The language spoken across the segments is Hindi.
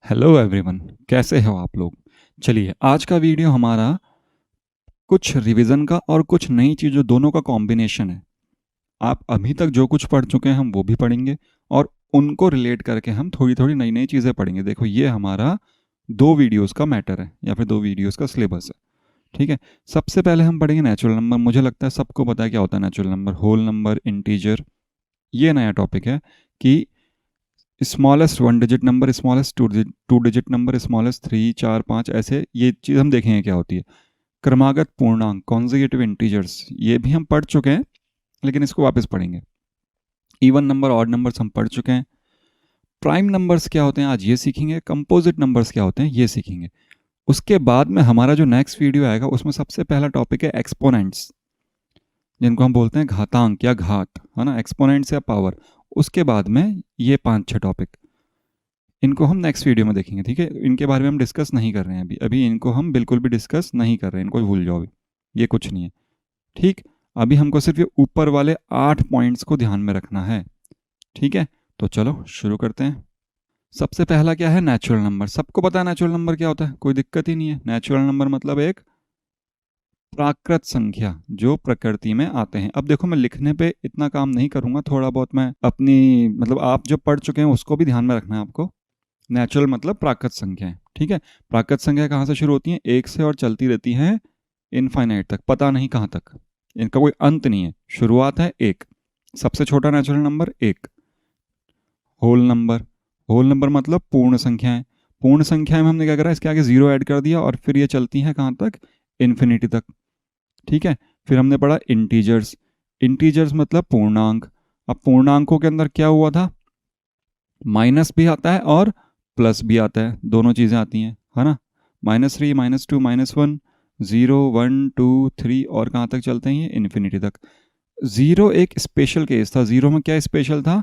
हेलो एवरीवन, कैसे हो आप लोग। चलिए, आज का वीडियो हमारा कुछ रिवीजन का और कुछ नई चीज़ों दोनों का कॉम्बिनेशन है। आप अभी तक जो कुछ पढ़ चुके हैं हम वो भी पढ़ेंगे और उनको रिलेट करके हम थोड़ी थोड़ी नई नई चीज़ें पढ़ेंगे। देखो, ये हमारा 2 वीडियोस का मैटर है या फिर 2 वीडियोस का सिलेबस है। ठीक है। सबसे पहले हम पढ़ेंगे नेचुरल नंबर। मुझे लगता है सबको पता है क्या होता है natural number, whole number, integer. ये नया टॉपिक है कि smallest 1 digit number, smallest two digit number, smallest 3, 4, 5, ऐसे ये चीज़ हम देखेंगे क्या होती है। क्रमागत पूर्णांक, कॉन्जिक्यूटिव इंटीजर्स, ये भी हम पढ़ चुके हैं लेकिन इसको वापस पढ़ेंगे। इवन नंबर, ऑड नंबर्स हम पढ़ चुके हैं। प्राइम नंबर्स क्या होते हैं आज ये सीखेंगे। कंपोजिट नंबर्स क्या होते हैं ये सीखेंगे। उसके बाद में हमारा जो नेक्स्ट वीडियो आएगा उसमें सबसे पहला टॉपिक है एक्सपोनेंट्स, जिनको हम बोलते हैं घातांक या घात, है ना, एक्सपोनेंट्स या पावर। उसके बाद में ये 5-6 टॉपिक, इनको हम नेक्स्ट वीडियो में देखेंगे। ठीक है, इनके बारे में हम डिस्कस नहीं कर रहे हैं अभी अभी इनको हम बिल्कुल भी डिस्कस नहीं कर रहे हैं, इनको भूल जाओ अभी, ये कुछ नहीं है। ठीक, अभी हमको सिर्फ ये ऊपर वाले 8 पॉइंट्स को ध्यान में रखना है। ठीक है, तो चलो शुरू करते हैं। सबसे पहला क्या है, नेचुरल नंबर। सबको पता है नेचुरल नंबर क्या होता है, कोई दिक्कत ही नहीं है। नेचुरल नंबर मतलब एक प्राकृत संख्या जो प्रकृति में आते हैं। अब देखो, मैं लिखने पे इतना काम नहीं करूंगा, थोड़ा बहुत मैं अपनी मतलब आप जो पढ़ चुके हैं उसको भी ध्यान में रखना है आपको। नेचुरल मतलब प्राकृत संख्याएं। ठीक है, प्राकृत संख्या कहाँ से शुरू होती हैं, 1 से, और चलती रहती हैं इनफाइनाइट तक, पता नहीं कहाँ तक, इनका कोई अंत नहीं है। शुरुआत है 1, सबसे छोटा natural number 1। Whole number, whole number मतलब पूर्ण संख्याएं। पूर्ण संख्याएं में हमने क्या करा, इसके आगे 0 ऐड कर दिया और फिर ये चलती हैं कहाँ तक, इन्फिनिटी तक। ठीक है, फिर हमने पढ़ा इंटीजर्स। इंटीजर्स मतलब पूर्णांक। अब पूर्णांकों के अंदर क्या हुआ था, माइनस भी आता है और प्लस भी आता है, दोनों चीज़ें आती हैं, है ना। -3, -2, -1, 0, 1, 2, 3 और कहाँ तक चलते हैं ये, इन्फिनिटी तक। 0 एक स्पेशल केस था। 0 में क्या स्पेशल था,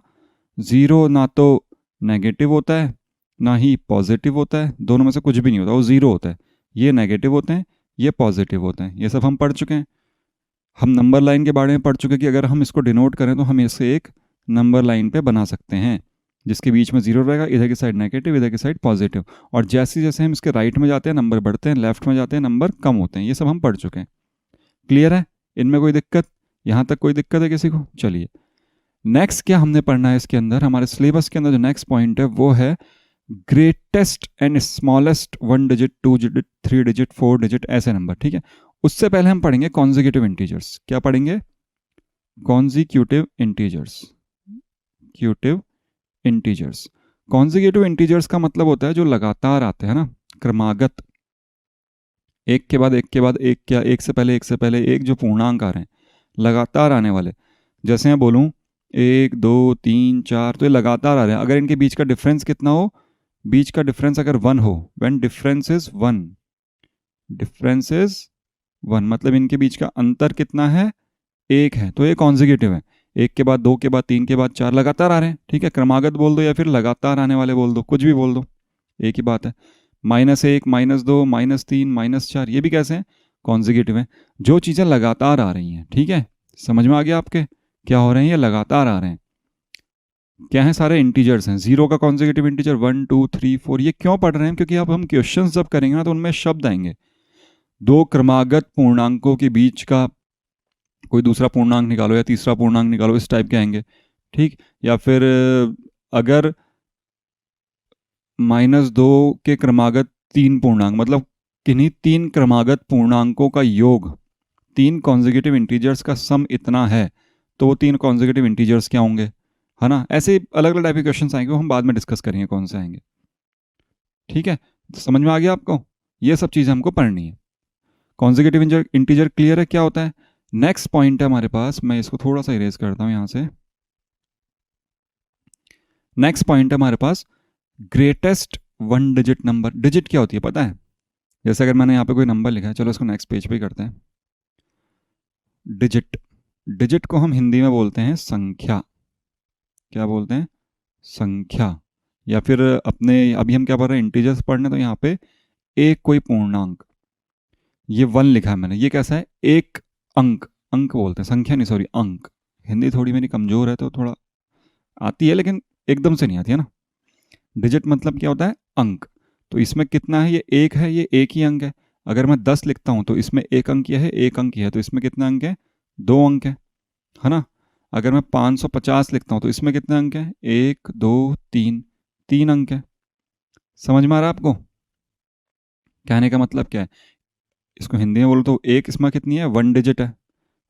0 ना तो नेगेटिव होता है ना ही पॉजिटिव होता है, दोनों में से कुछ भी नहीं होता, वो 0 होता है। ये नेगेटिव होते हैं, ये पॉजिटिव होते हैं, ये सब हम पढ़ चुके हैं। हम नंबर लाइन के बारे में पढ़ चुके हैं कि अगर हम इसको डिनोट करें तो हम इसे एक नंबर लाइन पे बना सकते हैं, जिसके बीच में 0 रहेगा, इधर की साइड नेगेटिव, इधर की साइड पॉजिटिव। और जैसे जैसे हम इसके राइट में जाते हैं नंबर बढ़ते हैं, लेफ्ट में जाते हैं नंबर कम होते हैं। ये सब हम पढ़ चुके हैं। क्लियर है, इनमें कोई दिक्कत, यहाँ तक कोई दिक्कत है किसी को। चलिए, नेक्स्ट क्या हमने पढ़ना है इसके अंदर, हमारे सिलेबस के अंदर जो नेक्स्ट पॉइंट है वो है greatest and smallest 1 digit, 2 digit, 3 digit, 4 digit, ऐसे नंबर। ठीक है, उससे पहले हम पढ़ेंगे कॉन्जिक्यूटिव इंटीजर्स। क्या पढ़ेंगे, कॉन्जिक्यूटिव इंटीजर्स। क्यूटिव इंटीजर्स, कॉन्जिक्यूटिव इंटीजर्स का मतलब होता है जो लगातार आते हैं ना, क्रमागत, एक के बाद एक के बाद एक, क्या एक से पहले एक से पहले एक, जो पूर्णांक आ रहे हैं लगातार आने वाले। जैसे मैं बोलूँ 1, 2, 3, 4, तो ये लगातार आ रहे हैं। अगर इनके बीच का डिफरेंस कितना हो, बीच का डिफरेंस अगर 1 हो, when difference is 1, difference is 1 मतलब इनके बीच का अंतर कितना है, 1 है, तो ये कॉन्जिक्यूटिव है। 1 के बाद 2 के बाद 3 के बाद 4 लगातार आ रहे हैं। ठीक है, क्रमागत बोल दो या फिर लगातार आने वाले बोल दो, कुछ भी बोल दो, एक ही बात है। -1, -2, -3, -4, ये भी कैसे हैं, कॉन्जिक्यूटिव है। जो चीज़ें लगातार आ रही हैं, ठीक है, समझ में आ गया आपके, क्या हो रहे हैं, ये लगातार आ रहे हैं। क्या है, सारे इंटीजर्स हैं। 0 का कॉन्जिक्यूटिव इंटीजर 1, 2, 3, 4। ये क्यों पढ़ रहे हैं, क्योंकि अब हम क्वेश्चंस जब करेंगे ना तो उनमें शब्द आएंगे। दो क्रमागत पूर्णांकों के बीच का कोई दूसरा पूर्णांक निकालो या तीसरा पूर्णांक निकालो, इस टाइप के आएंगे। ठीक, या फिर अगर -2 के क्रमागत 3 पूर्णांक, मतलब किन्हीं 3 क्रमागत पूर्णांकों का योग 3 कॉन्जिक्यूटिव इंटीजर्स का सम इतना है, तो वो 3 कॉन्जिक्यूटिव इंटीजर्स क्या होंगे, है ना। ऐसे अलग अलग टाइप के क्वेश्चन आएंगे, वो हम बाद में डिस्कस करेंगे कौन से आएंगे। ठीक है, तो समझ में आ गया आपको, ये सब चीज़ें हमको पढ़नी है। कॉन्जिक्यूटिव इंटीजर क्लियर है क्या होता है। नेक्स्ट पॉइंट है हमारे पास, मैं इसको थोड़ा सा इरेज करता हूँ यहाँ से। नेक्स्ट पॉइंट है हमारे पास ग्रेटेस्ट 1 डिजिट नंबर। डिजिट क्या होती है पता है, जैसे अगर मैंने यहाँ पे कोई नंबर लिखा है, चलो इसको नेक्स्ट पेज पे ही करते हैं। डिजिट, डिजिट को हम हिंदी में बोलते हैं संख्या। क्या बोलते हैं, संख्या। या फिर अपने अभी हम क्या पढ़ रहे हैं, इंटीजर्स पढ़ने, तो यहाँ पे एक कोई पूर्णांक, ये 1 लिखा है मैंने, ये कैसा है, एक अंक। अंक बोलते हैं, संख्या नहीं, सॉरी, अंक। हिंदी थोड़ी मेरी कमज़ोर है तो थोड़ा आती है लेकिन एकदम से नहीं आती है ना। डिजिट मतलब क्या होता है, अंक। तो इसमें कितना है, ये एक है, ये एक ही अंक है। अगर मैं 10 लिखता हूँ तो इसमें एक अंक यह है, एक अंक यह है, तो इसमें कितना अंक है, 2 अंक है ना। अगर मैं 550 लिखता हूँ तो इसमें कितने अंक है, 1 2 3, 3 अंक है। समझ में आ रहा है आपको कहने का मतलब क्या है? इसको हिंदी में बोलो तो एक इसमें कितनी है, 1 डिजिट है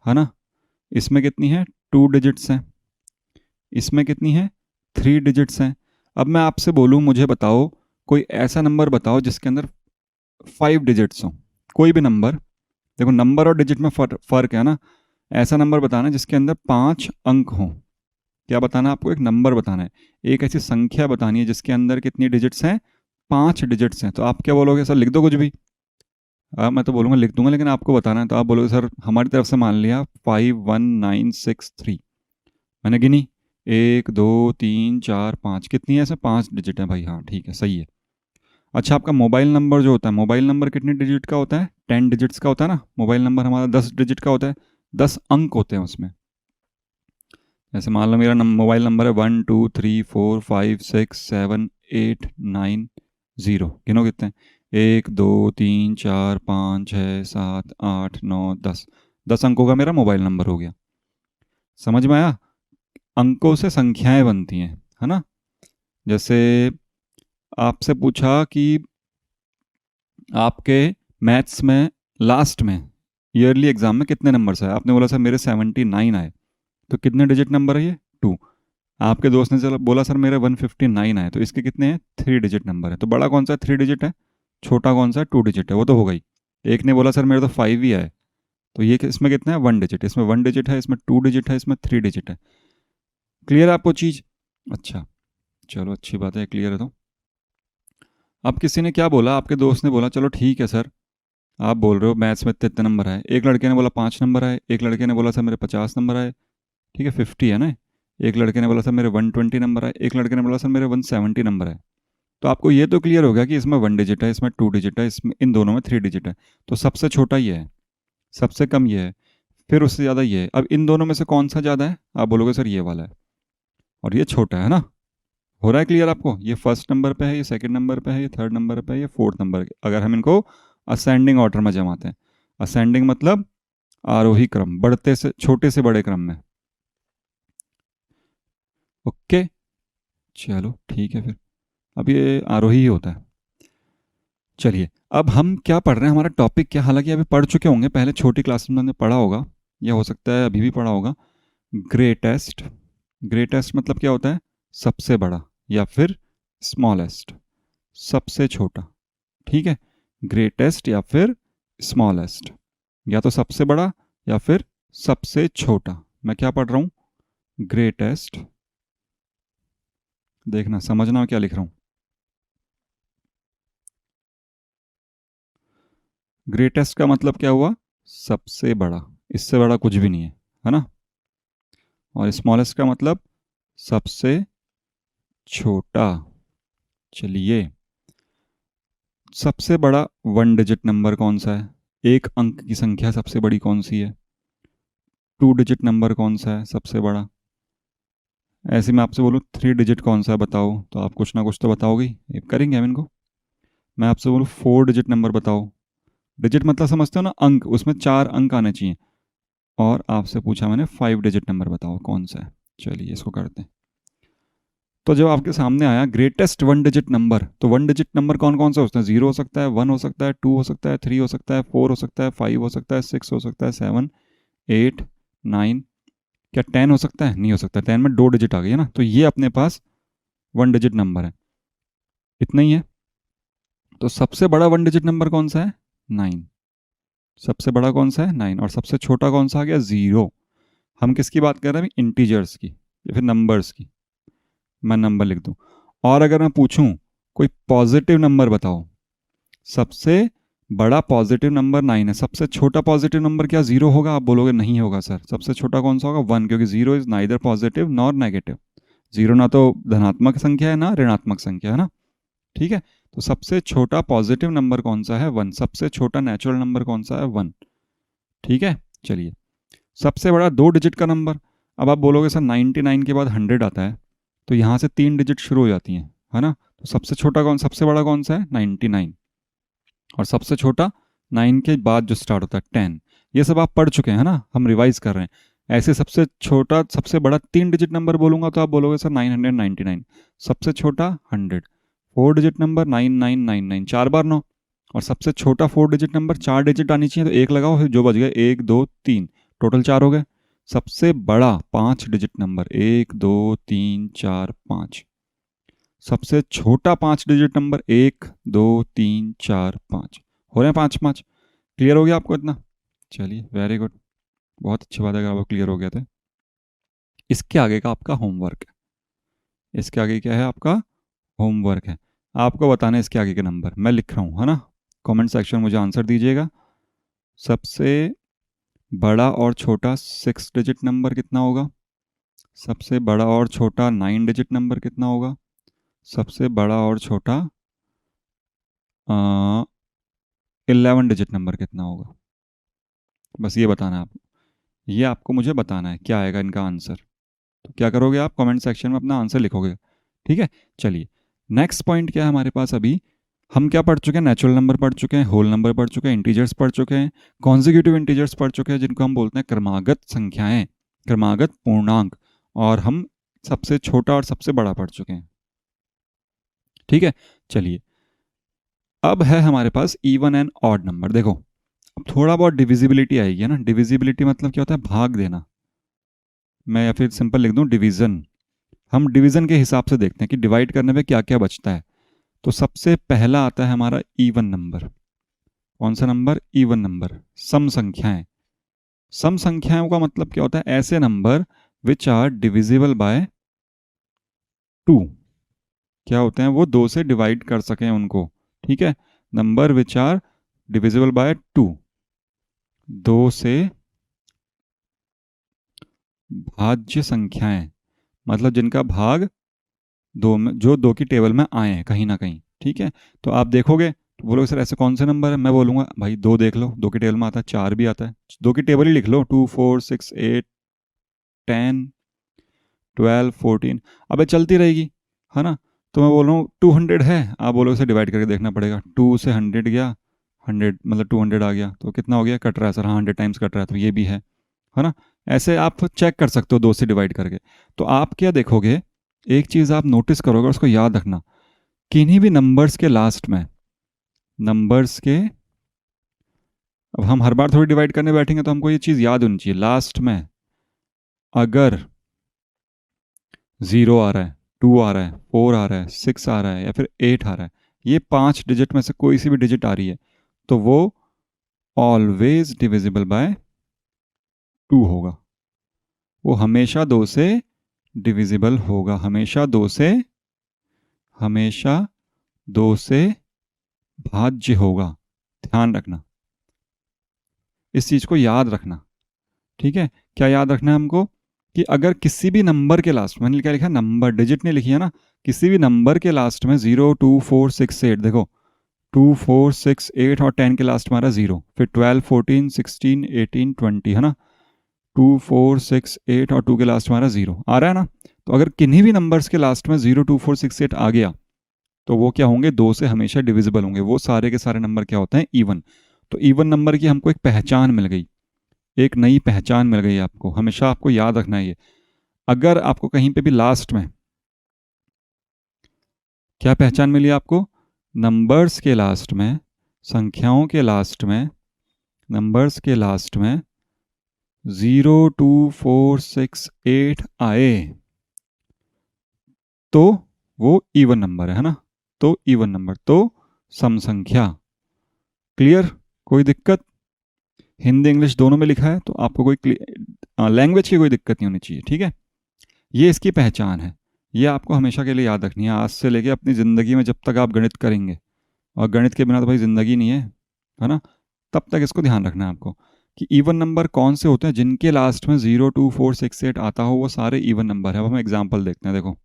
ना। इसमें कितनी है, 2 डिजिट्स हैं। इसमें कितनी है, 3 डिजिट्स हैं। अब मैं आपसे बोलूँ, मुझे बताओ कोई ऐसा नंबर बताओ जिसके अंदर 5 डिजिट्स हो, कोई भी नंबर। देखो नंबर और डिजिट में फ़र्क है ना। ऐसा नंबर बताना जिसके अंदर 5 अंक हों। क्या बताना आपको, एक नंबर बताना है, एक ऐसी संख्या बतानी है जिसके अंदर कितनी डिजिट्स हैं, 5 डिजिट्स हैं। तो आप क्या बोलोगे, सर लिख दो कुछ भी। मैं तो बोलूँगा लिख दूंगा, लेकिन आपको बताना है तो आप बोलोगे सर हमारी तरफ से मान लिया 51963, मैंने गिनी 1 2 3 4 5, कितनी है, ऐसे 5 डिजिट है भाई। हाँ ठीक है, सही है। अच्छा, आपका मोबाइल नंबर जो होता है, मोबाइल नंबर कितने डिजिट का होता है, 10 डिजिट्स का होता है ना। मोबाइल नंबर हमारा 10 डिजिट का होता है, 10 अंक होते हैं उसमें। जैसे मान लो मेरा मोबाइल नंबर है 1234567890। गिनो कितने हैं, 1 2 3 4 5 6 7 8 9 10। 10 अंकों का मेरा मोबाइल नंबर हो गया। समझ में आया? अंकों से संख्याएं बनती हैं, है ना। जैसे आपसे पूछा कि आपके मैथ्स में लास्ट में ईयरली एग्जाम में कितने नंबर्स आए, आपने बोला सर मेरे 79 आए। तो कितने डिजिट नंबर है ये, 2। आपके दोस्त ने चला बोला सर मेरे 159 आए, तो इसके कितने हैं, 3 डिजिट नंबर है। तो बड़ा कौन सा है, 3 डिजिट है। छोटा कौन सा है, 2 डिजिट है। वो तो हो गई। एक ने बोला सर मेरे तो 5 ही आए, तो ये इसमें कितना है, 1 डिजिट। इसमें 1 डिजिट है, इसमें 2 डिजिट है, इसमें 3 डिजिट है। क्लियर है आपको चीज़? अच्छा, चलो अच्छी बात है, क्लियर है। तो अब किसी ने क्या बोला, आपके दोस्त ने बोला चलो ठीक है सर, आप बोल रहे हो मैथ्स में इतने इतने नंबर आए। एक लड़के ने बोला 5 नंबर आए, एक लड़के ने बोला सर मेरे 50 नंबर आए, ठीक है 50 है ना। एक लड़के ने बोला सर मेरे 120 नंबर आए, एक लड़के ने बोला सर मेरे 170 नंबर आए। तो आपको ये तो क्लियर हो गया कि इसमें 1 डिजिट है, इसमें 2 डिजिट है, इसमें इन दोनों में 3 डिजिट है। तो सबसे छोटा ये है, सबसे कम ये है, फिर उससे ज़्यादा ये है। अब इन दोनों में से कौन सा ज़्यादा है, आप बोलोगे सर ये वाला है, और ये छोटा है ना। हो रहा है क्लियर आपको? ये फर्स्ट नंबर पे है, ये सेकंड नंबर पे है, ये थर्ड नंबर पे है, ये फोर्थ नंबर। अगर हम इनको असेंडिंग ऑर्डर में जमाते हैं, असेंडिंग मतलब आरोही क्रम, बढ़ते से छोटे से बड़े क्रम में। ओके, चलो ठीक है फिर। अब ये आरोही ही होता है। चलिए, अब हम क्या पढ़ रहे हैं, हमारा टॉपिक क्या, हालांकि अभी पढ़ चुके होंगे पहले, छोटी क्लास में हमने पढ़ा होगा, या हो सकता है अभी भी पढ़ा होगा। ग्रेटेस्ट, ग्रेटेस्ट मतलब क्या होता है, सबसे बड़ा, या फिर स्मॉलेस्ट, सबसे छोटा। ठीक है, ग्रेटेस्ट या फिर स्मॉलेस्ट, या तो सबसे बड़ा या फिर सबसे छोटा। मैं क्या पढ़ रहा हूँ, ग्रेटेस्ट। देखना समझना मैं क्या लिख रहा हूँ। ग्रेटेस्ट का मतलब क्या हुआ, सबसे बड़ा, इससे बड़ा कुछ भी नहीं है ना। और स्मॉलेस्ट का मतलब सबसे छोटा। चलिए, सबसे बड़ा 1 डिजिट नंबर कौन सा है, एक अंक की संख्या सबसे बड़ी कौन सी है। 2 डिजिट नंबर कौन सा है सबसे बड़ा। ऐसे मैं आपसे बोलूँ 3 डिजिट कौन सा है बताओ, तो आप कुछ ना कुछ तो बताओगे, ये करेंगे हम इनको। मैं आपसे बोलूँ 4 डिजिट नंबर बताओ। डिजिट मतलब समझते हो ना, अंक, उसमें 4 अंक आने चाहिए। और आपसे पूछा मैंने 5 डिजिट नंबर बताओ कौन सा है। चलिए इसको करते हैं। तो जब आपके सामने आया ग्रेटेस्ट 1 डिजिट नंबर, तो 1 डिजिट नंबर कौन कौन से हो सकते हैं, 0 हो सकता है, 1 हो सकता है, 2 हो सकता है, 3 हो सकता है, 4 हो सकता है, 5 हो सकता है, 6 हो सकता है, 7 8 9। क्या 10 हो सकता है, नहीं हो सकता, 10 में 2 डिजिट आ गई है ना। तो ये अपने पास 1 डिजिट नंबर है, इतना ही है। तो सबसे बड़ा 1 डिजिट नंबर कौन सा है, 9। सबसे बड़ा कौन सा है, 9। और सबसे छोटा कौन सा आ गया, 0। हम किसकी बात कर रहे हैं, इंटीजर्स की या फिर नंबर्स की। मैं नंबर लिख दूं। और अगर मैं पूछूं कोई पॉजिटिव नंबर बताओ, सबसे बड़ा पॉजिटिव नंबर 9 है, सबसे छोटा पॉजिटिव नंबर क्या 0 होगा, आप बोलोगे नहीं होगा सर, सबसे छोटा कौन सा होगा, 1, क्योंकि 0 is neither positive nor negative. 0 ना तो धनात्मक संख्या है ना ऋणात्मक संख्या है ना। ठीक है, तो सबसे छोटा पॉजिटिव नंबर कौन सा है, 1। सबसे छोटा नेचुरल नंबर कौन सा है, 1। ठीक है, चलिए, सबसे बड़ा 2 डिजिट का नंबर। अब आप बोलोगे सर 99 के बाद 100 आता है, तो यहाँ से 3 डिजिट शुरू हो जाती हैं, है ना। तो सबसे बड़ा कौन सा है? 99। और सबसे छोटा 9 के बाद जो स्टार्ट होता है 10। ये सब आप पढ़ चुके हैं ना, हम रिवाइज कर रहे हैं। ऐसे सबसे छोटा सबसे बड़ा 3 डिजिट नंबर बोलूंगा तो आप बोलोगे सर 999। सबसे छोटा 100, 4 डिजिट नंबर 9999, 4 बार 9। और सबसे छोटा 4 डिजिट नंबर 4 डिजिट आनी चाहिए, तो एक लगाओ, फिर जो बच गए 1 2 3, टोटल 4 हो गए। सबसे बड़ा 5 डिजिट नंबर 1 2 3 4 5। सबसे छोटा 5 डिजिट नंबर 1 2 3 4 5। हो रहे हैं 5 5। क्लियर हो गया आपको इतना? चलिए, वेरी गुड, बहुत अच्छी बात है अगर आपको क्लियर हो गया था। इसके आगे का आपका होमवर्क है। इसके आगे क्या है? आपका होमवर्क है। आपको बताना है इसके आगे के नंबर। मैं लिख रहा हूँ, है ना? कमेंट सेक्शन में मुझे आंसर दीजिएगा। सबसे बड़ा और छोटा 6 डिजिट नंबर कितना होगा? सबसे बड़ा और छोटा 9 डिजिट नंबर कितना होगा? सबसे बड़ा और छोटा 11 डिजिट नंबर कितना होगा? बस ये बताना है आपको। ये आपको मुझे बताना है क्या आएगा इनका आंसर। तो क्या करोगे आप? कमेंट सेक्शन में अपना आंसर लिखोगे। ठीक है, चलिए नेक्स्ट पॉइंट क्या है हमारे पास अभी। हम क्या पढ़ चुके हैं? नेचुरल नंबर पढ़ चुके हैं, होल नंबर पढ़ चुके हैं, इंटीजर्स पढ़ चुके हैं, कॉन्जिक्यूटिव इंटीजर्स पढ़ चुके हैं, जिनको हम बोलते हैं क्रमागत संख्याएं, क्रमागत पूर्णांक। और हम सबसे छोटा और सबसे बड़ा पढ़ चुके हैं। ठीक है, चलिए अब है हमारे पास इवन एंड ऑड नंबर। देखो, अब थोड़ा बहुत डिविजिबिलिटी आएगी, है ना? डिविजिबिलिटी मतलब क्या होता है? भाग देना। मैं या फिर सिंपल लिख दूं डिवीजन। हम डिवीजन के हिसाब से देखते हैं कि डिवाइड करने पे क्या क्या बचता है। तो सबसे पहला आता है हमारा इवन नंबर। कौन सा नंबर? इवन नंबर, सम संख्याएं। सम संख्याओं का मतलब क्या होता है? ऐसे number which are divisible by 2। क्या होते हैं वो? 2 से डिवाइड कर सकें उनको। ठीक है, number which are divisible by 2, 2 से भाज्य संख्याएं, मतलब जिनका भाग 2 में, जो 2 की टेबल में आए हैं कहीं ना कहीं। ठीक है, तो आप देखोगे तो बोलोगे सर ऐसे कौन से नंबर है? मैं बोलूंगा भाई 2 देख लो, 2 की टेबल में आता है, 4 भी आता है। 2 की टेबल ही लिख लो, 2 4 6 8 10 12 14। अब चलती रहेगी, है ना? तो मैं बोल रहा हूँ 200 है, आप बोलोगे से डिवाइड करके देखना पड़ेगा। 2 से 100 गया, 100 मतलब 200 आ गया, तो कितना हो गया? कट रहा है सर, हाँ 100 टाइम्स कट रहा है, तो ये भी है ना? ऐसे आप चेक कर सकते हो 2 से डिवाइड करके। तो आप क्या देखोगे, एक चीज़ आप नोटिस करोगे, उसको याद रखना, किन्हीं भी नंबर्स के लास्ट में, नंबर्स के, अब हम हर बार थोड़ी डिवाइड करने बैठेंगे, तो हमको ये चीज़ याद होनी चाहिए, लास्ट में अगर 0 आ रहा है, 2 आ रहा है, 4 आ रहा है, 6 आ रहा है, या फिर 8 आ रहा है, ये 5 डिजिट में से कोई सी भी डिजिट आ रही है, तो वो ऑलवेज डिविजिबल बाय 2 होगा। वो हमेशा 2 से डिविजिबल होगा, हमेशा 2 से, हमेशा 2 से भाज्य होगा। ध्यान रखना, इस चीज़ को याद रखना। ठीक है, क्या याद रखना है हमको? कि अगर किसी भी नंबर के लास्ट में, मैंने क्या लिखा? नंबर, डिजिट नहीं लिखी है ना, किसी भी नंबर के लास्ट में 0 2 4 6 8, देखो 2 4 6 8 और 10 के लास्ट में आ रहा है 0, फिर 12 14 16 18 20, है ना? 2 4 6 8 और 2 के लास्ट में आ रहा है 0, आ रहा है ना? तो अगर किन्हीं भी नंबर्स के लास्ट में 0 2 4 6 8 आ गया, तो वो क्या होंगे? 2 से हमेशा डिविजिबल होंगे। वो सारे के सारे नंबर क्या होते हैं? इवन। तो इवन नंबर की हमको एक पहचान मिल गई, एक नई पहचान मिल गई आपको। हमेशा आपको याद रखना है ये। अगर आपको कहीं पे भी लास्ट में क्या पहचान मिली आपको? नंबर्स के लास्ट में, संख्याओं के लास्ट में, नंबर्स के लास्ट में 0 2 4 6 8 आए, तो वो इवन नंबर है ना? तो इवन नंबर, तो सम संख्या। क्लियर? कोई दिक्कत? हिंदी इंग्लिश दोनों में लिखा है, तो आपको कोई लैंग्वेज की कोई दिक्कत नहीं होनी चाहिए। ठीक है, ये इसकी पहचान है। ये आपको हमेशा के लिए याद रखनी है, आज से लेके अपनी ज़िंदगी में जब तक आप गणित करेंगे, और गणित के बिना तो भाई ज़िंदगी नहीं है ना? तब तक इसको ध्यान रखना है आपको कि इवन नंबर कौन से होते हैं, जिनके लास्ट में 0 2 4 6 8 आता हो, वो सारे इवन नंबर है। अब हम एग्जाम्पल देखते हैं। देखो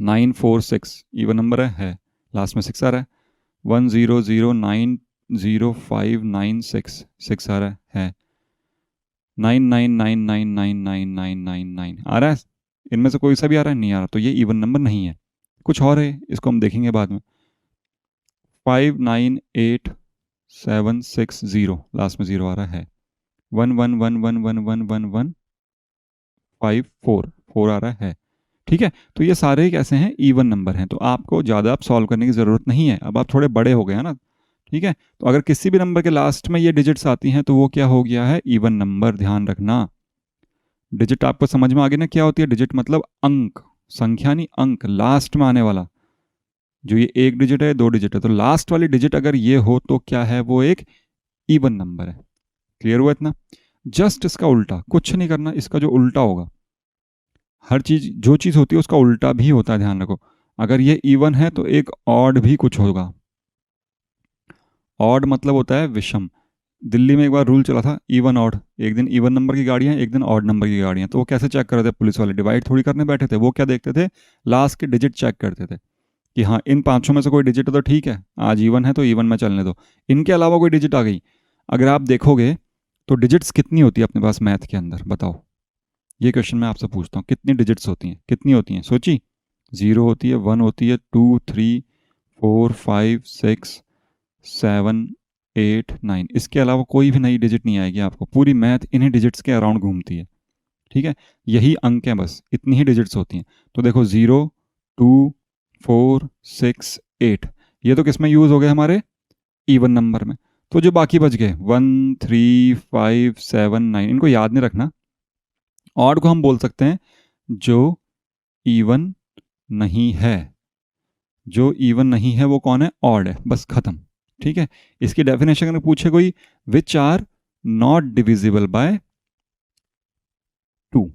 9 4 6 इवन नंबर है, लास्ट में 6 आ रहा है। 1 0 0 9 0 5 9 6 6 आ रहा है। 9 9 9 9 9 9 9 9 9 आ रहा है। इनमें से कोई सा भी आ रहा है? नहीं आ रहा, तो ये इवन नंबर नहीं है। कुछ और है, इसको हम देखेंगे बाद में। 598760 लास्ट में 0 आ रहा है। 1111111154 आ रहा है। ठीक है, तो ये सारे कैसे हैं, इवन नंबर हैं, तो आपको ज़्यादा आप सॉल्व करने की ज़रूरत नहीं है, अब आप थोड़े बड़े हो गए हैं ना। ठीक है, तो अगर किसी भी नंबर के लास्ट में ये डिजिट्स आती हैं तो वो क्या हो गया है, इवन नंबर। ध्यान रखना, डिजिट आपको समझ में आ गया ना क्या होती है। डिजिट मतलब अंक, संख्या नहीं, अंक लास्ट में आने वाला। जो ये एक डिजिट है, दो डिजिट है, तो लास्ट वाली डिजिट अगर ये हो तो क्या है, वो एक इवन नंबर है। क्लियर हुआ इतना। जस्ट इसका उल्टा, कुछ नहीं करना, इसका जो उल्टा होगा, हर चीज जो चीज होती है उसका उल्टा भी होता है, ध्यान रखो। अगर ये इवन है तो एक ऑड भी कुछ होगा। ऑड मतलब होता है विषम। दिल्ली में एक बार रूल चला था इवन ऑड, एक दिन इवन नंबर की गाड़ियां, एक दिन ऑड नंबर की गाड़ियां। तो वो कैसे चेक कर रहे थे पुलिस वाले, डिवाइड थोड़ी करने बैठे थे, वो क्या देखते थे, लास्ट के डिजिट चेक करते थे कि हाँ इन पांचों में से कोई डिजिट है तो ठीक है, आज इवन है तो इवन में चलने दो, इनके अलावा कोई डिजिट आ गई। अगर आप देखोगे तो डिजिट्स कितनी होती है अपने पास मैथ के अंदर, बताओ। ये क्वेश्चन मैं आपसे पूछता हूँ, कितनी डिजिट्स होती हैं, कितनी होती हैं, सोची। 0 होती है, 1 होती है, 2 3 4 5 6 7 8 9, इसके अलावा कोई भी नई डिजिट नहीं आएगी आपको। पूरी मैथ इन्हीं डिजिट्स के अराउंड घूमती है। ठीक है, यही अंक है, बस इतनी ही डिजिट्स होती हैं। तो देखो 0 2 4 6 8, ये तो किस में यूज़ हो गए, हमारे इवन नंबर में। तो जो बाकी बच गए 1 3 5 7 9, इनको याद नहीं रखना। ऑड को हम बोल सकते हैं जो इवन नहीं है, जो इवन नहीं है वो कौन है, ऑड है, बस खत्म। ठीक है, इसकी डेफिनेशन अगर पूछे कोई, which are not divisible by 2,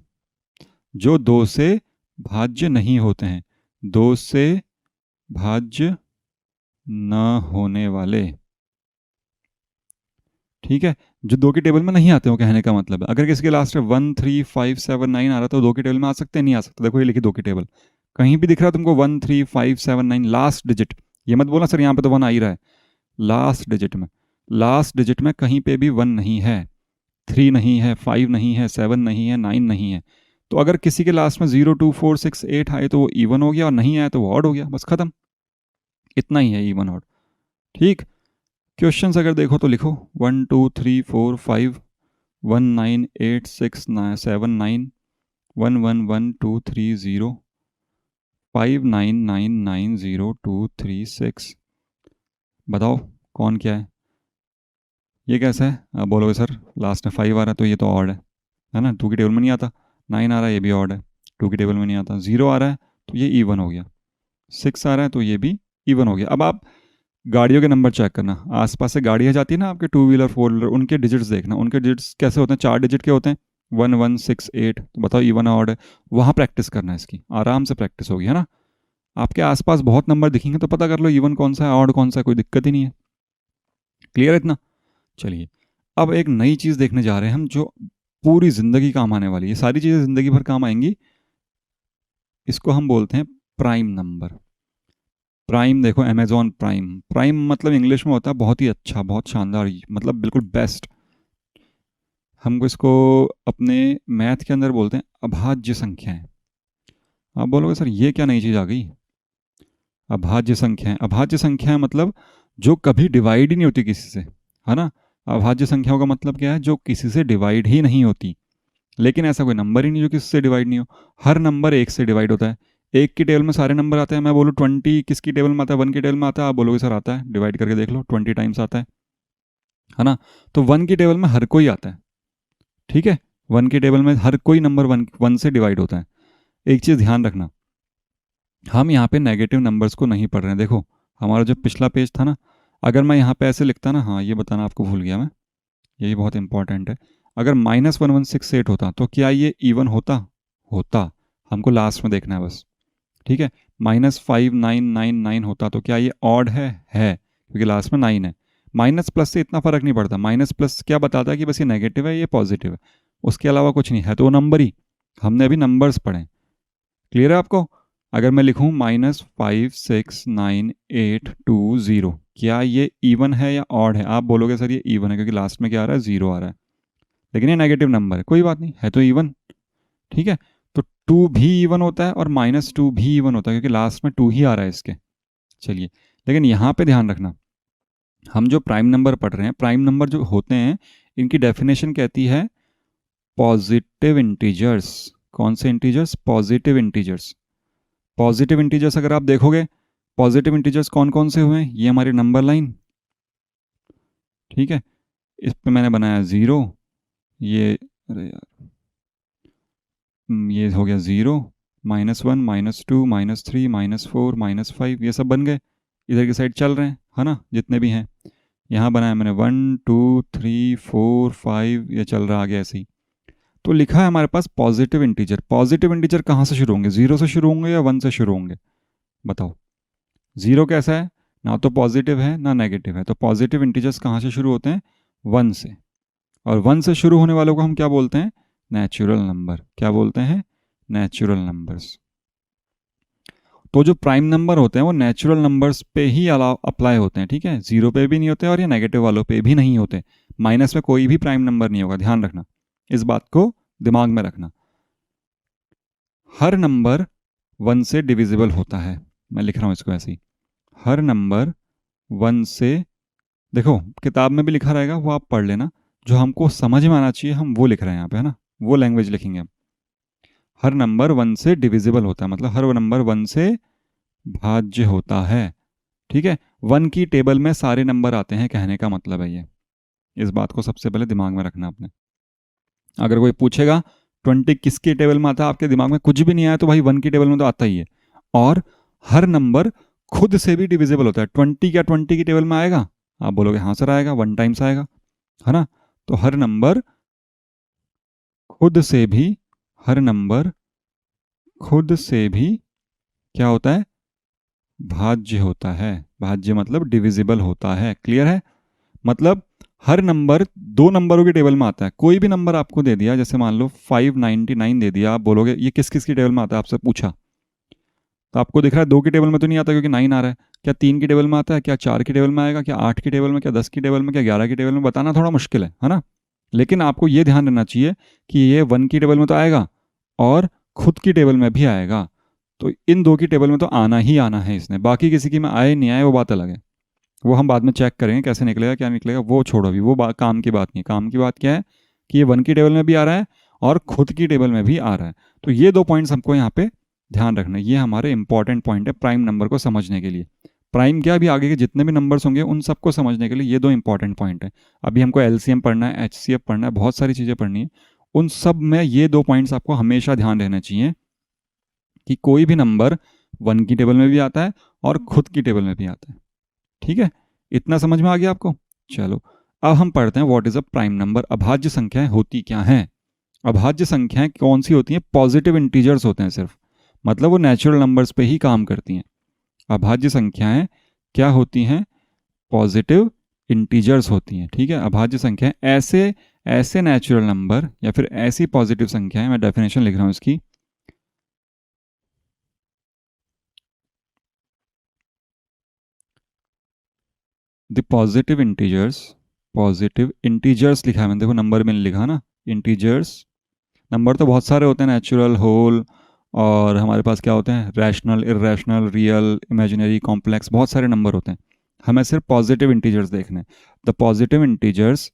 जो 2 से भाज्य नहीं होते हैं, 2 से भाज्य न होने वाले। ठीक है, जो 2 की टेबल में नहीं आते हो, कहने का मतलब है अगर किसी के लास्ट में 1 3 5 7 9 आ रहा तो 2 की टेबल में आ सकते हैं, नहीं आ सकते। देखो ये लिखी 2 की टेबल, कहीं भी दिख रहा है तुमको 1 3 5 7 9 लास्ट डिजिट, ये मत बोलना सर यहाँ पे तो 1 आ ही रहा है। लास्ट डिजिट में, लास्ट डिजिट में कहीं पे भी 1 नहीं है, 3 नहीं है, 5 नहीं है, 7 नहीं है, 9 नहीं है। तो अगर किसी के लास्ट में 0 2 4 6 8 आए तो वो इवन हो गया, और नहीं आया तो वो ऑड हो गया, बस खत्म। इतना ही है इवन ऑड। ठीक, क्वेश्चंस अगर देखो तो लिखो 1 2 3 4 5 1 9 8 6 7 9 1 1 1 2 3 0 5 9 9 9 0 2 3 6। बताओ कौन क्या है, ये कैसा है। आप बोलोगे सर लास्ट में 5 आ रहा है तो ये तो ऑड है ना, 2 की टेबल में नहीं आता। 9 आ रहा है, ये भी ऑड है, 2 की टेबल में नहीं आता। 0 आ रहा है तो ये इवन हो गया। 6 आ रहा है तो ये भी इवन हो गया। अब आप गाड़ियों के नंबर चेक करना, आसपास से गाड़ियाँ जाती है ना आपके, 2 व्हीलर 4 व्हीलर, उनके डिजिट्स देखना, उनके डिजिट्स कैसे होते हैं, 4 डिजिट के होते हैं, 1 1 6 8। तो बताओ इवन ऑड है, वहाँ प्रैक्टिस करना है इसकी, आराम से प्रैक्टिस होगी, है ना। आपके आसपास बहुत नंबर दिखेंगे तो पता कर लो इवन कौन सा है, ऑड कौन सा है, कोई दिक्कत ही नहीं है। क्लियर है इतना। चलिए अब एक नई चीज़ देखने जा रहे हैं हम, जो पूरी ज़िंदगी काम आने वाली है, सारी चीज़ें ज़िंदगी भर काम आएंगी। इसको हम बोलते हैं प्राइम नंबर। प्राइम देखो, अमेजॉन प्राइम, प्राइम मतलब इंग्लिश में होता है बहुत ही अच्छा, बहुत शानदार, मतलब बिल्कुल बेस्ट। हमको इसको अपने मैथ के अंदर बोलते हैं अभाज्य संख्याएं। आप बोलोगे सर ये क्या नई चीज़ आ गई, अभाज्य संख्याएं। अभाज्य संख्याएं मतलब जो कभी डिवाइड ही नहीं होती किसी से, है ना। अभाज्य संख्याओं का मतलब क्या है, जो किसी से डिवाइड ही नहीं होती। लेकिन ऐसा कोई नंबर ही नहीं जो किसी से डिवाइड नहीं हो, हर नंबर 1 से डिवाइड होता है। 1 की टेबल में सारे नंबर आते हैं, मैं बोलूँ 20 किसकी टेबल में आता है, 1 की टेबल में आता है, आप बोलोगे सर आता है, डिवाइड करके देख लो 20 टाइम्स आता है ना। तो 1 की टेबल में हर कोई आता है। ठीक है, 1 की टेबल में हर कोई नंबर 1 से डिवाइड होता है। एक चीज़ ध्यान रखना, हम यहाँ पे नेगेटिव नंबर्स को नहीं पढ़ रहे हैं। देखो हमारा जो पिछला पेज था ना, अगर मैं यहाँ पे ऐसे लिखता ना, हाँ ये बताना आपको भूल गया मैं, यही बहुत इंपॉर्टेंट है। अगर -1168 होता तो क्या ये इवन होता, होता। हमको लास्ट में देखना है बस। ठीक है, -5999 होता तो क्या ये ऑड है, क्योंकि लास्ट में 9 है। माइनस प्लस से इतना फर्क नहीं पड़ता, माइनस प्लस क्या बताता है कि बस ये नेगेटिव है ये पॉजिटिव है, उसके अलावा कुछ नहीं है, तो वो नंबर ही। हमने अभी नंबर्स पढ़े। क्लियर है आपको। अगर मैं लिखूं -56982 क्या ये इवन है या ऑड है, आप बोलोगे सर ये इवन है क्योंकि लास्ट में क्या आ रहा है, 0 आ रहा है, लेकिन ये नेगेटिव नंबर है, कोई बात नहीं, है तो इवन। ठीक है, तो 2 भी इवन होता है और -2 भी इवन होता है, क्योंकि लास्ट में 2 ही आ रहा है इसके। चलिए, लेकिन यहाँ पे ध्यान रखना, हम जो प्राइम नंबर पढ़ रहे हैं, प्राइम नंबर जो होते हैं इनकी डेफिनेशन कहती है पॉजिटिव इंटीजर्स। कौन से integers? Positive integers. Positive integers अगर आप देखोगे, पॉजिटिव इंटीजर्स कौन कौन से हुए हैं? ये हमारी नंबर लाइन, ठीक है, इस पे मैंने बनाया 0, ये अरे यार ये हो गया 0, -1, -2, -3, -4, -5, ये सब बन गए, इधर की साइड चल रहे हैं, है ना, जितने भी हैं। यहाँ बनाया मैंने 1 2 3 4 5, ये चल रहा आगे ऐसे ही। तो लिखा है हमारे पास पॉजिटिव इंटीजर। पॉजिटिव इंटीजर कहाँ से शुरू होंगे? 0 से शुरू होंगे या 1 से शुरू होंगे? बताओ। 0 कैसा है? ना तो पॉजिटिव है ना नेगेटिव है। तो पॉजिटिव इंटीजर्स कहाँ से शुरू होते हैं? 1 से। और 1 से शुरू होने वालों को हम क्या बोलते हैं? Natural number. क्या बोलते हैं? Natural numbers. तो जो प्राइम नंबर होते हैं वो नेचुरल नंबर्स पे ही अप्लाई होते हैं, ठीक है, 0 पे भी नहीं होते और ये नेगेटिव वालों पे भी नहीं होते। माइनस में कोई भी प्राइम नंबर नहीं होगा, ध्यान रखना, इस बात को दिमाग में रखना। हर नंबर 1 से डिविजिबल होता है। मैं लिख रहा हूँ इसको ऐसे ही, हर नंबर 1 से, देखो किताब में भी लिखा रहेगा, वो आप पढ़ लेना, जो हमको समझ में आना चाहिए हम वो लिख रहे हैं यहाँ पे, है ना, वो लैंग्वेज लिखेंगे हम। हर नंबर 1 से डिविजिबल होता है, मतलब हर नंबर 1 से भाज्य होता है, ठीक है। 1 की टेबल में सारे नंबर आते हैं, कहने का मतलब है ये। इस बात को सबसे पहले दिमाग में रखना आपने। अगर कोई पूछेगा 20 किसकी टेबल में आता है, आपके दिमाग में कुछ भी नहीं आया तो भाई 1 की टेबल में तो आता ही है। और हर नंबर खुद से भी डिविजिबल होता है। 20 क्या 20 की टेबल में आएगा? आप बोलोगे हाँ सर आएगा, 1 टाइम्स आएगा, है ना। तो हर नंबर खुद से भी, हर नंबर खुद से भी क्या होता है? भाज्य होता है। भाज्य मतलब डिविजिबल होता है। क्लियर है? मतलब हर नंबर 2 नंबरों की टेबल में आता है। कोई भी नंबर आपको दे दिया, जैसे मान लो 599 दे दिया, आप बोलोगे ये किस किस की टेबल में आता है, आपसे पूछा, तो आपको दिख रहा है 2 की टेबल में तो नहीं आता क्योंकि 9 आ रहा है। क्या 3 की टेबल में आता है? क्या 4 की टेबल में आएगा? क्या 8 की टेबल में? क्या 10 की टेबल में? क्या 11 की टेबल में? बताना थोड़ा मुश्किल है ना। लेकिन आपको ये ध्यान रहना चाहिए कि ये 1 की टेबल में तो आएगा और खुद की टेबल में भी आएगा। तो इन 2 की टेबल में तो आना ही आना है इसने। बाकी किसी की में आए नहीं आए वो बात अलग है, वो हम बाद में चेक करेंगे कैसे निकलेगा क्या निकलेगा, वो छोड़ो अभी, वो काम की बात नहीं है। काम की बात क्या है कि ये 1 की टेबल में भी आ रहा है और खुद की टेबल में भी आ रहा है। तो ये 2 पॉइंट्स हमको यहाँ पे ध्यान रखना है, ये हमारे इंपॉर्टेंट पॉइंट है प्राइम नंबर को समझने के लिए। प्राइम क्या, अभी आगे के जितने भी नंबर्स होंगे उन सबको समझने के लिए ये 2 इंपॉर्टेंट पॉइंट है। अभी हमको एलसीएम पढ़ना है, एचसीएफ पढ़ना है, बहुत सारी चीज़ें पढ़नी है। उन सब में ये 2 पॉइंट्स आपको हमेशा ध्यान रहना चाहिए कि कोई भी नंबर 1 की टेबल में भी आता है और खुद की टेबल में भी आता है। ठीक है, इतना समझ में आ गया आपको? चलो अब हम पढ़ते हैं what is a prime number. अभाज्य संख्याएं होती क्या हैं? अभाज्य संख्याएं कौन सी होती हैं? पॉजिटिव इंटीजर्स होते हैं सिर्फ, मतलब वो नेचुरल नंबर्स पे ही काम करती हैं। अभाज्य संख्याएं क्या होती हैं? पॉजिटिव इंटीजर्स होती हैं, ठीक है। अभाज्य संख्याएं ऐसे ऐसे नेचुरल नंबर या फिर ऐसी पॉजिटिव संख्याएं, मैं डेफिनेशन लिख रहा हूं इसकी, द पॉजिटिव इंटीजर्स लिखा है मैंने, देखो नंबर में लिखा ना, इंटीजर्स। नंबर तो बहुत सारे होते हैं, नेचुरल, होल, और हमारे पास क्या होते हैं? Rational, irrational, real, imaginary, complex, बहुत सारे नंबर होते हैं। हमें सिर्फ पॉजिटिव इंटीजर्स देखने। The positive integers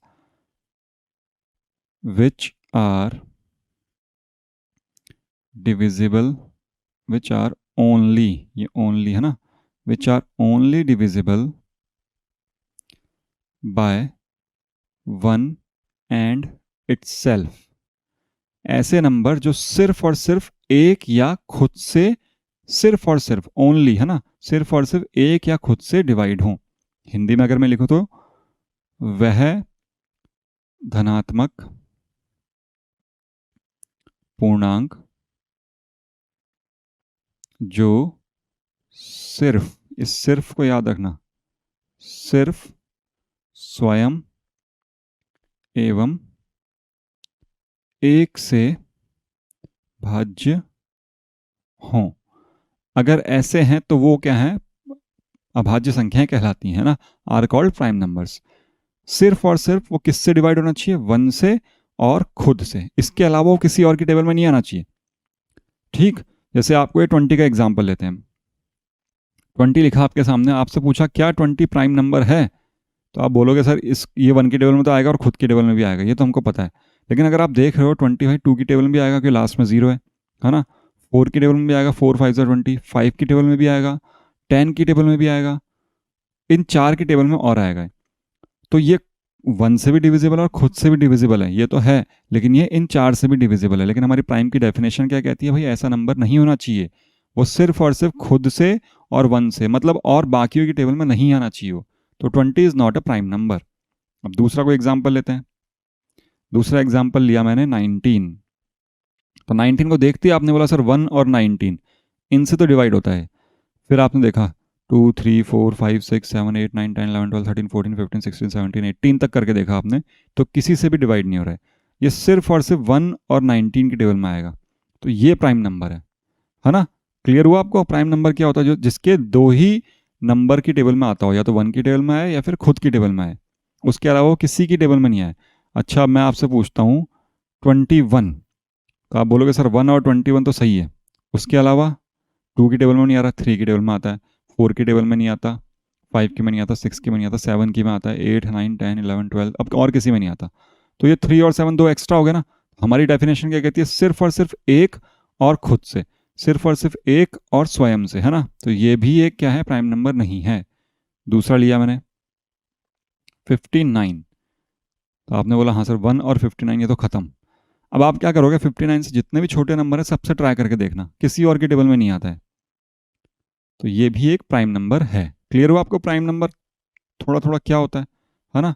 which are divisible, which are only, ये ओनली है ना, which are only divisible by 1 and itself. ऐसे नंबर जो सिर्फ और सिर्फ एक या खुद से, सिर्फ और सिर्फ, ओनली है ना, सिर्फ और सिर्फ एक या खुद से डिवाइड हों। हिंदी में अगर मैं लिखूं तो वह धनात्मक पूर्णांक जो सिर्फ, इस सिर्फ को याद रखना, सिर्फ स्वयं एवं एक से भाज्य हों। अगर ऐसे हैं तो वो क्या है? अभाज्य संख्याएं कहलाती हैं ना, आर कॉल्ड प्राइम नंबर्स। सिर्फ और सिर्फ वो किससे डिवाइड होना चाहिए? 1 से और खुद से। इसके अलावा वो किसी और की टेबल में नहीं आना चाहिए। ठीक, जैसे आपको ये 20 का एग्जाम्पल लेते हैं। 20 लिखा आपके सामने, आपसे पूछा क्या 20 प्राइम नंबर है, तो आप बोलोगे सर इस ये 1 की टेबल में तो आएगा और खुद की टेबल में भी आएगा, ये तो हमको पता है। लेकिन अगर आप देख रहे हो 20 भाई 2 की टेबल में भी आएगा क्योंकि लास्ट में 0 है ना। 4 की टेबल में भी आएगा, 4 5 20, 5 की टेबल में भी आएगा, 10 की टेबल में भी आएगा, इन 4 की टेबल में और आएगा। तो ये 1 से भी डिविजिबल और खुद से भी डिविजिबल है, ये तो है, लेकिन ये इन 4 से भी डिविजिबल है। लेकिन हमारी प्राइम की डेफिनेशन क्या कहती है, भाई ऐसा नंबर नहीं होना चाहिए, वो सिर्फ और सिर्फ खुद से और 1 से, मतलब और बाकियों की टेबल में नहीं आना चाहिए वो। तो 20 is not a prime number. अब दूसरा कोई एग्जाम्पल लेते हैं। दूसरा एग्जाम्पल लिया मैंने 19। तो 19 को देखते ही आपने बोला सर 1 और 19 इनसे तो डिवाइड होता है। फिर आपने देखा 2 3 4 5 6 7 8 9 10 11 12 13 14 15 16 17 18 तक करके देखा आपने, तो किसी से भी डिवाइड नहीं हो रहा है, ये सिर्फ और सिर्फ 1 और 19 की टेबल में आएगा। तो ये प्राइम नंबर है ना। क्लियर हुआ आपको प्राइम नंबर क्या होता है, जो जिसके दो ही नंबर की टेबल में आता हो, या तो 1 की टेबल में आए या फिर खुद की टेबल में आए, उसके अलावा वो किसी की टेबल में नहीं आए। अच्छा मैं आपसे पूछता हूँ 21, तो आप बोलोगे सर 1 और 21 तो सही है, उसके अलावा 2 की टेबल में नहीं आ रहा, 3 की टेबल में आता है, 4 की टेबल में नहीं आता, 5 की में नहीं आता, 6 की में नहीं आता, 7 की में आता है, 8 9 10 11 12, अब और किसी में नहीं आता। तो ये 3 और 7 दो एक्स्ट्रा हो गए ना। हमारी डेफिनेशन क्या कहती है, सिर्फ और सिर्फ एक और खुद से, सिर्फ और सिर्फ एक और स्वयं से, है ना। तो ये भी एक क्या है, प्राइम नंबर नहीं है। दूसरा लिया मैंने 59। तो आपने बोला हाँ सर 1 और 59 ये तो खत्म। अब आप क्या करोगे, 59 से जितने भी छोटे नंबर है सबसे ट्राई करके देखना, किसी और की टेबल में नहीं आता है, तो ये भी एक प्राइम नंबर है। क्लियर हुआ आपको प्राइम नंबर थोड़ा थोड़ा क्या होता है ना।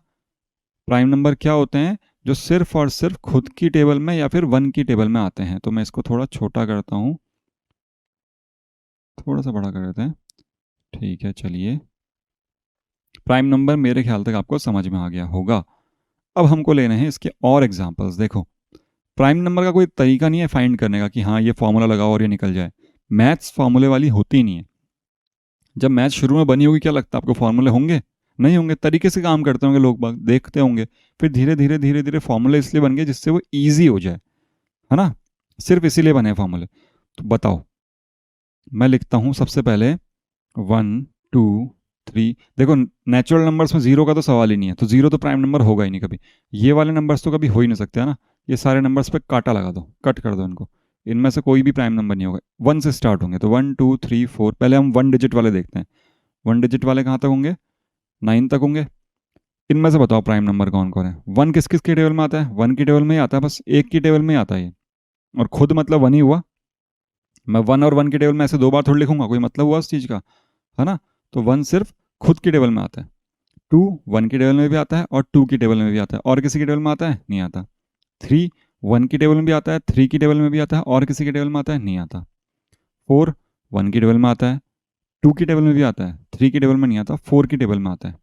प्राइम नंबर क्या होते हैं, जो सिर्फ और सिर्फ खुद की टेबल में या फिर 1 की टेबल में आते हैं। तो मैं इसको थोड़ा छोटा करता हूँ, थोड़ा सा बड़ा कर देते हैं, ठीक है चलिए। प्राइम नंबर मेरे ख्याल तक आपको समझ में आ गया होगा। अब हमको लेने हैं इसके और एग्जाम्पल्स। देखो प्राइम नंबर का कोई तरीका नहीं है फाइंड करने का कि हाँ ये फॉर्मूला लगाओ और ये निकल जाए, मैथ्स फॉर्मूले वाली होती नहीं है। जब मैथ शुरू में बनी होगी क्या लगता है आपको फॉर्मूले होंगे, नहीं होंगे, तरीके से काम करते होंगे लोग बाग, देखते होंगे, फिर धीरे धीरे धीरे धीरे फॉर्मूले इसलिए बन गए जिससे वो ईजी हो जाए, है ना, सिर्फ इसीलिए बने फॉर्मूले। तो बताओ, मैं लिखता हूँ सबसे पहले 1 2 3। देखो नेचुरल नंबर्स में 0 का तो सवाल ही नहीं है, तो 0 तो प्राइम नंबर होगा ही नहीं कभी, ये वाले नंबर्स तो कभी हो ही नहीं सकते, है ना। ये सारे नंबर्स पे काटा लगा दो, कट कर दो इनको, इनमें से कोई भी प्राइम नंबर नहीं होगा, 1 से स्टार्ट होंगे। तो 1 2 3 4, पहले हम 1 डिजिट वाले देखते हैं। 1 डिजिट वाले कहाँ तक होंगे, 9 तक होंगे। इनमें से बताओ प्राइम नंबर कौन कौन है। 1 किस किस की टेबल में आता है, 1 की टेबल में ही आता है, बस एक की टेबल में ही आता है ये, और खुद मतलब 1 ही हुआ। मैं 1 और 1 की टेबल में ऐसे दो बार थोड़ी लिखूंगा, कोई मतलब हुआ उस चीज़ का, है ना। तो 1 सिर्फ खुद की टेबल में आता है, 2 1 की टेबल में भी आता है और 2 की टेबल में भी आता है, और किसी की टेबल में आता है नहीं आता। 3 1 की टेबल में भी आता है, 3 की टेबल में भी आता है, और किसी की टेबल में आता है नहीं आता। 4 1 की टेबल में आता है, 2 की टेबल में भी आता है, 3 की टेबल में नहीं आता, 4 की टेबल में आता है।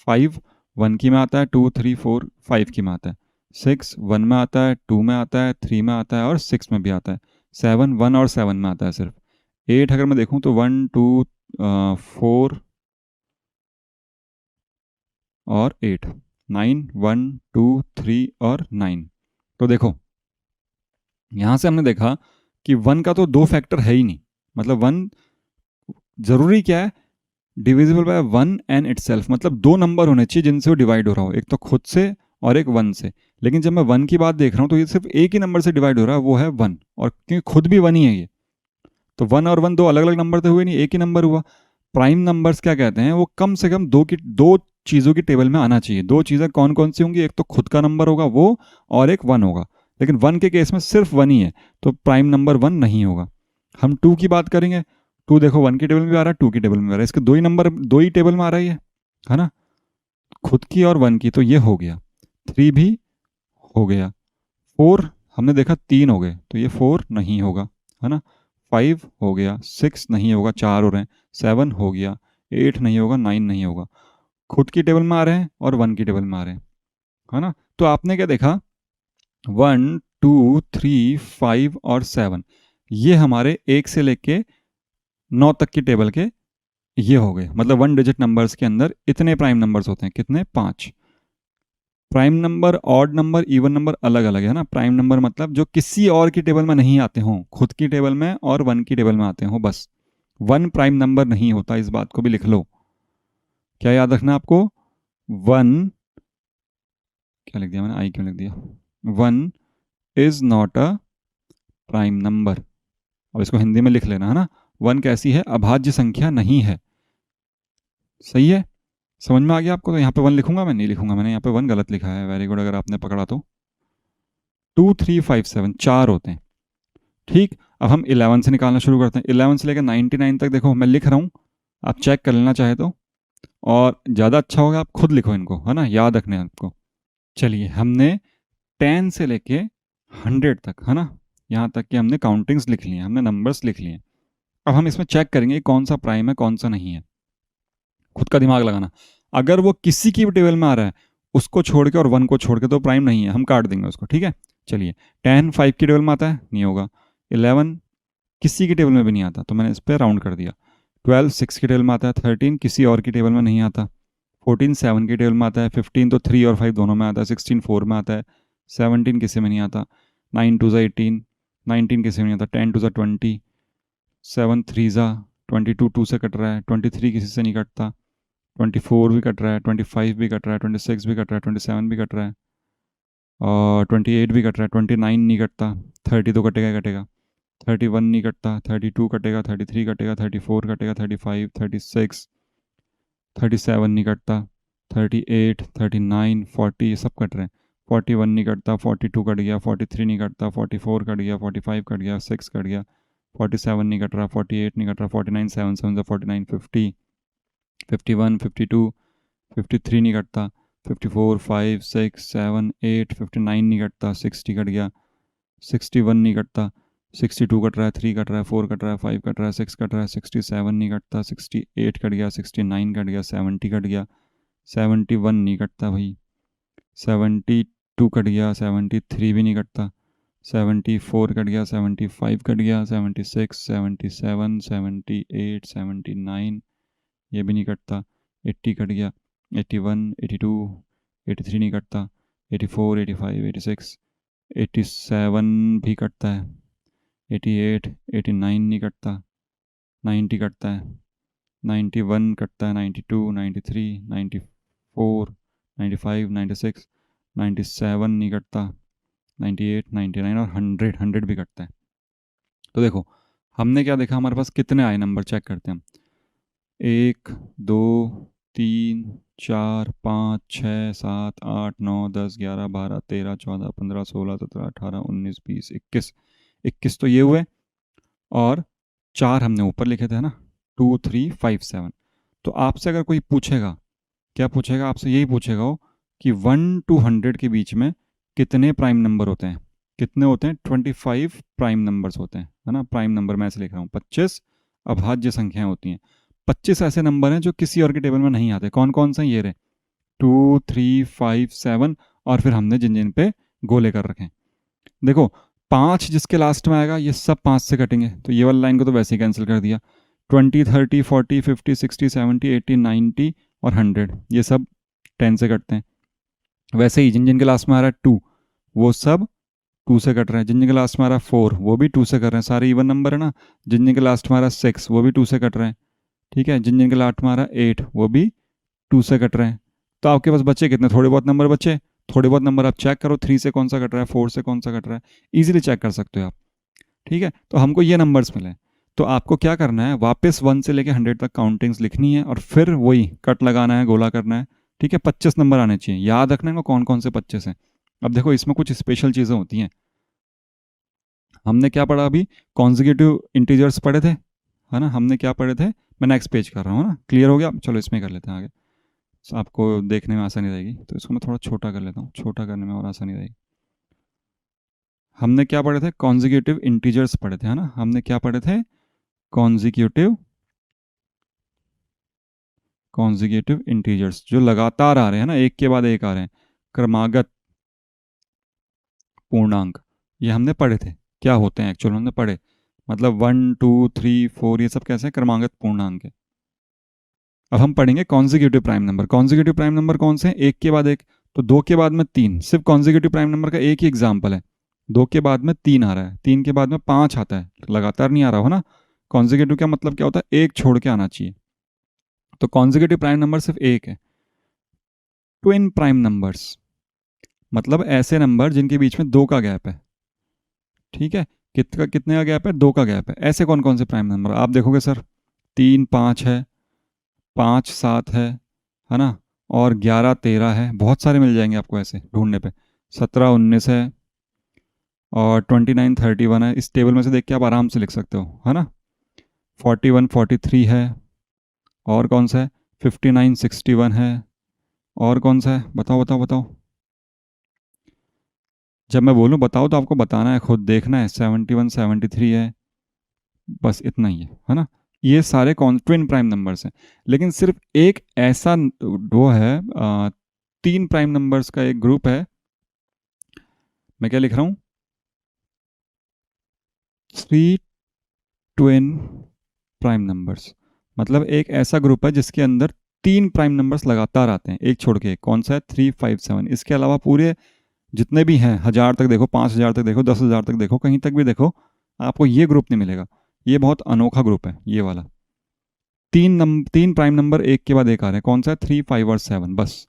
5 1 की में आता है, 2 3 4 5 की में आता है। 6 1 में आता है, 2 में आता है, 3 में आता है और 6 में भी आता है। 7 1 और 7 में आता है सिर्फ। 8 अगर मैं देखूं तो 1 2 4 और 8, 9 1 2 3 और 9। तो देखो यहाँ से हमने देखा कि 1 का तो दो फैक्टर है ही नहीं, मतलब 1 जरूरी क्या है, डिविजिबल बाय 1 एंड इटसेल्फ, मतलब दो नंबर होने चाहिए जिनसे वो डिवाइड हो रहा हो, एक तो खुद से और एक 1 से। लेकिन जब मैं 1 की बात देख रहा हूँ तो ये सिर्फ एक ही नंबर से डिवाइड हो रहा है, वो है 1, और क्योंकि खुद भी 1 ही है ये, तो 1 और 1 दो अलग अलग नंबर तो हुए नहीं, एक ही नंबर हुआ। प्राइम नंबर्स क्या कहते हैं, वो कम से कम दो चीज़ों की टेबल में आना चाहिए। दो चीज़ें कौन कौन सी होंगी, एक तो खुद का नंबर होगा वो, और एक 1 होगा। लेकिन 1 के केस में सिर्फ 1 ही है, तो प्राइम नंबर 1 नहीं होगा। हम 2 की बात करेंगे, 2 देखो 1 की टेबल में भी आ रहा है, 2 की टेबल में भी आ रहा है, इसके दो ही नंबर दो ही टेबल में आ रहा है ना, खुद की और 1 की, तो ये हो गया। 3 भी हो गया। 4 हमने देखा 3 हो गए, तो ये 4 नहीं होगा, है ना। 5 हो गया, 6 नहीं होगा, 4 हो रहे हैं, 7 हो गया, 8 नहीं होगा, 9 नहीं होगा। खुद की टेबल में आ रहे हैं और 1 की टेबल में आ रहे हैं, है ना। तो आपने क्या देखा, 1 2 3 5 और 7, ये हमारे 1 से लेके 9 तक की टेबल के ये हो गए। मतलब 1 डिजिट नंबर्स के अंदर इतने प्राइम नंबर्स होते हैं, कितने, 5। Prime number, odd number, even number अलग अलग है ना। प्राइम नंबर मतलब जो किसी और की टेबल में नहीं आते हों, खुद की टेबल में और वन की टेबल में आते हों, बस। वन प्राइम नंबर नहीं होता, इस बात को भी लिख लो। क्या याद रखना आपको? वन, क्या लिख दिया मैंने, आई क्यों लिख दिया? One is not a prime number. अब इसको हिंदी में लिख लेना है ना। वन कैसी है? अभाज्य संख्या नहीं है। सही है, समझ में आ गया आपको? तो यहाँ पे वन लिखूंगा मैं? नहीं लिखूंगा, मैंने यहाँ पे वन गलत लिखा है। वेरी गुड, अगर आपने पकड़ा तो। 2 3 5 7 चार होते हैं। ठीक, अब हम 11 से निकालना शुरू करते हैं। 11 से लेकर 99 तक देखो मैं लिख रहा हूँ, आप चेक कर लेना चाहे तो। और ज़्यादा अच्छा होगा आप खुद लिखो इनको, है ना, याद रखने आपको। चलिए, हमने 10 से लेके 100 तक, है ना, यहाँ तक कि हमने काउंटिंग्स लिख ली हैं, हमने नंबर्स लिख लिए हैं। अब हम इसमें चेक करेंगे कौन सा प्राइम है कौन सा नहीं है। खुद का दिमाग लगाना। अगर वो किसी की भी टेबल में आ रहा है, उसको छोड़ के और वन को छोड़ के, तो प्राइम नहीं है, हम काट देंगे उसको। ठीक है, चलिए। 10 5 की टेबल में आता है, नहीं होगा। 11 किसी की टेबल में भी नहीं आता, तो मैंने इस पर राउंड कर दिया। 12 6 की टेबल में आता है। 13 किसी और की टेबल में नहीं आता। 14 7 की टेबल में आता है। 15 तो 3 और 5 दोनों में आता है। 16 4 में आता है। 17 किसी में नहीं आता। 9 2 18, 19 किसी में नहीं आता। 10 2 20, 7 3 22 2 से कट रहा है। 23 किसी से नहीं कटता। 24 भी कट रहा है। 25 भी कट रहा है। 26 भी कट रहा है। 27 भी कट रहा है। और 28 भी कट रहा है। 29 नहीं कटता। 30 तो कटेगा ही कटेगा। 31 नहीं कटता। 32 कटेगा। 33 कटेगा। 34 कटेगा। 35 36 37 नहीं कटता। 38 39 40 ये सब कट रहे हैं। 41 नहीं कटता। 42 कट गया। 43 नहीं कटता। 44 कट गया। 45 कट गया। 6 कट गया। 47 नहीं कट रहा। 48 नहीं कट रहा। 49 7 7 49 50 51 52 53 नहीं कटता। 54 5 6 7 8 59 नहीं कटता। 60 कट गया। 61 नहीं कटता। 62 कट रहा है। 3 कट रहा है। 4 कट रहा है। 5 कट रहा है। 6 कट रहा है। 67 नहीं कटता। 68 कट गया। 69 कट गया। 70 कट गया। 71 नहीं कटता भाई। 72 कट गया। 73 भी नहीं कटता। 74 कट गया। 75 कट गया। 76 77 78 79 ये भी नहीं कटता। 80 कट गया। 81 82 83 नहीं कटता। 84 85 86 87 भी कटता है। 88 89 नहीं कटता। 90 कटता है। 91 कटता है। 92 93 94 95 96 97 नहीं कटता। 98 99 और 100 100 भी कटता है। तो देखो हमने क्या देखा, हमारे पास कितने आए नंबर, चेक करते हैं हम। 1 2 3 4 5 6 7 8 9 10 11 12 13 14 15 16 17 18 19 20 21 21 तो ये हुए। और 4 हमने ऊपर लिखे थे ना, 2 3 5 7। तो आपसे अगर कोई पूछेगा, क्या पूछेगा आपसे? यही पूछेगा वो कि 1 to 100 के बीच में कितने प्राइम नंबर होते हैं। कितने होते हैं? 25 प्राइम नंबर्स होते हैं, है ना। प्राइम नंबर मैं ऐसे लिख रहा हूँ। 25 अभाज्य संख्याएं होती हैं। 25 ऐसे नंबर हैं जो किसी और के टेबल में नहीं आते। कौन कौन से? ये रहे 2 3 5 7। और फिर हमने जिन जिन पे गोले कर रखे हैं, देखो 5 जिसके लास्ट में आएगा ये सब 5 से कटेंगे, तो ये वाली लाइन को तो वैसे ही कैंसिल कर दिया। 20 30 40 50 60 70 80 90 और 100 ये सब 10 से कटते हैं। वैसे ही जिन जिन के लास्ट में आ रहा है 2 वो सब 2 से कट रहे हैं। जिन जिन के लास्ट में आ रहा है 4 वो भी 2 से कर रहे हैं, सारे इवन नंबर है ना। जिन जिन के लास्ट में आ रहा है 6 वो भी 2 से कट रहे हैं। ठीक है, जिन जिन के लास्ट में आ रहा है 8 वो भी 2 से कट रहे हैं। तो आपके पास बचे कितने? थोड़े बहुत नंबर बचे। थोड़े बहुत नंबर आप चेक करो, 3 से कौन सा कट रहा है, 4 से कौन सा कट रहा है, ईजिली चेक कर सकते हो आप। ठीक है, तो हमको ये नंबर्स मिले। तो आपको क्या करना है, वापस 1 से लेकर 100 तक काउंटिंग्स लिखनी है और फिर वही कट लगाना है, गोला करना है। ठीक है, 25 नंबर आने चाहिए। याद रखना है कौन कौन से 25 हैं। अब देखो इसमें कुछ स्पेशल चीज़ें होती हैं। हमने क्या पढ़ा अभी? कॉन्जिक्यूटिव इंटीजर्स पढ़े थे, है ना। हमने क्या पढ़े थे? मैं नेक्स्ट पेज कर रहा हूँ ना, क्लियर हो गया? चलो इसमें कर लेते हैं आगे, तो आपको देखने में आसानी रहेगी। तो इसको मैं थोड़ा छोटा कर लेता हूँ, छोटा करने में और आसानी रहेगी। हमने क्या पढ़े थे? कॉन्जिक्यूटिव इंटीजर्स पढ़े थे, है ना। हमने क्या पढ़े थे? कॉन्जिक्यूटिव इंटीजर्स जो लगातार आ रहे हैं ना, एक के बाद एक आ रहे हैं, क्रमागत पूर्णांक, ये हमने पढ़े थे। क्या होते हैं एक्चुअल हमने पढ़े, मतलब 1 2 3 4 ये सब कैसे क्रमागत पूर्णांक है। अब हम पढ़ेंगे consecutive prime number. Consecutive prime number कौन से हैं? एक के बाद एक। तो 2 के बाद में 3, सिर्फ कॉन्जिक्यूटिव प्राइम नंबर का एक ही एग्जाम्पल है। 2 के बाद में 3 आ रहा है, 3 के बाद में 5 आता है, लगातार नहीं आ रहा हो ना। कॉन्जिक्यूटिव का मतलब क्या होता है, एक छोड़ के आना चाहिए। तो कॉन्जिक्यूटिव प्राइम नंबर सिर्फ एक है। ट्विन प्राइम नंबर्स मतलब ऐसे नंबर जिनके बीच में 2 का गैप है। ठीक है, कितने का गैप है, 2 का गैप है। ऐसे कौन कौन से प्राइम नंबर आप देखोगे सर, 3 5 है, 5 7 है ना, और 11 13 है, बहुत सारे मिल जाएंगे आपको ऐसे ढूंढने पे। 17 19 है, और 29 31 है। इस टेबल में से देख के आप आराम से लिख सकते हो, है ना। 41 43 है, और कौन सा है, 59 61 है, और कौन सा है, बताओ बताओ बताओ। जब मैं बोलूँ बताओ तो आपको बताना है, खुद देखना है। 71 73 है, बस इतना ही है ना। ये सारे ट्विन प्राइम नंबर्स हैं। लेकिन सिर्फ एक ऐसा वो है, 3 प्राइम नंबर्स का एक ग्रुप है। मैं क्या लिख रहा हूँ, 3 ट्विन प्राइम नंबर्स, मतलब एक ऐसा ग्रुप है जिसके अंदर 3 प्राइम नंबर्स लगातार आते हैं, एक छोड़ के। कौन सा है, 3 5 7। इसके अलावा पूरे जितने भी हैं, 1000 तक देखो, 5000 तक देखो, 10,000 तक देखो, कहीं तक भी देखो, आपको ये ग्रुप नहीं मिलेगा। ये बहुत अनोखा ग्रुप है ये वाला। 3 प्राइम नंबर एक के बाद एक आ रहे हैं। कौन सा है, 3 5 और 7। बस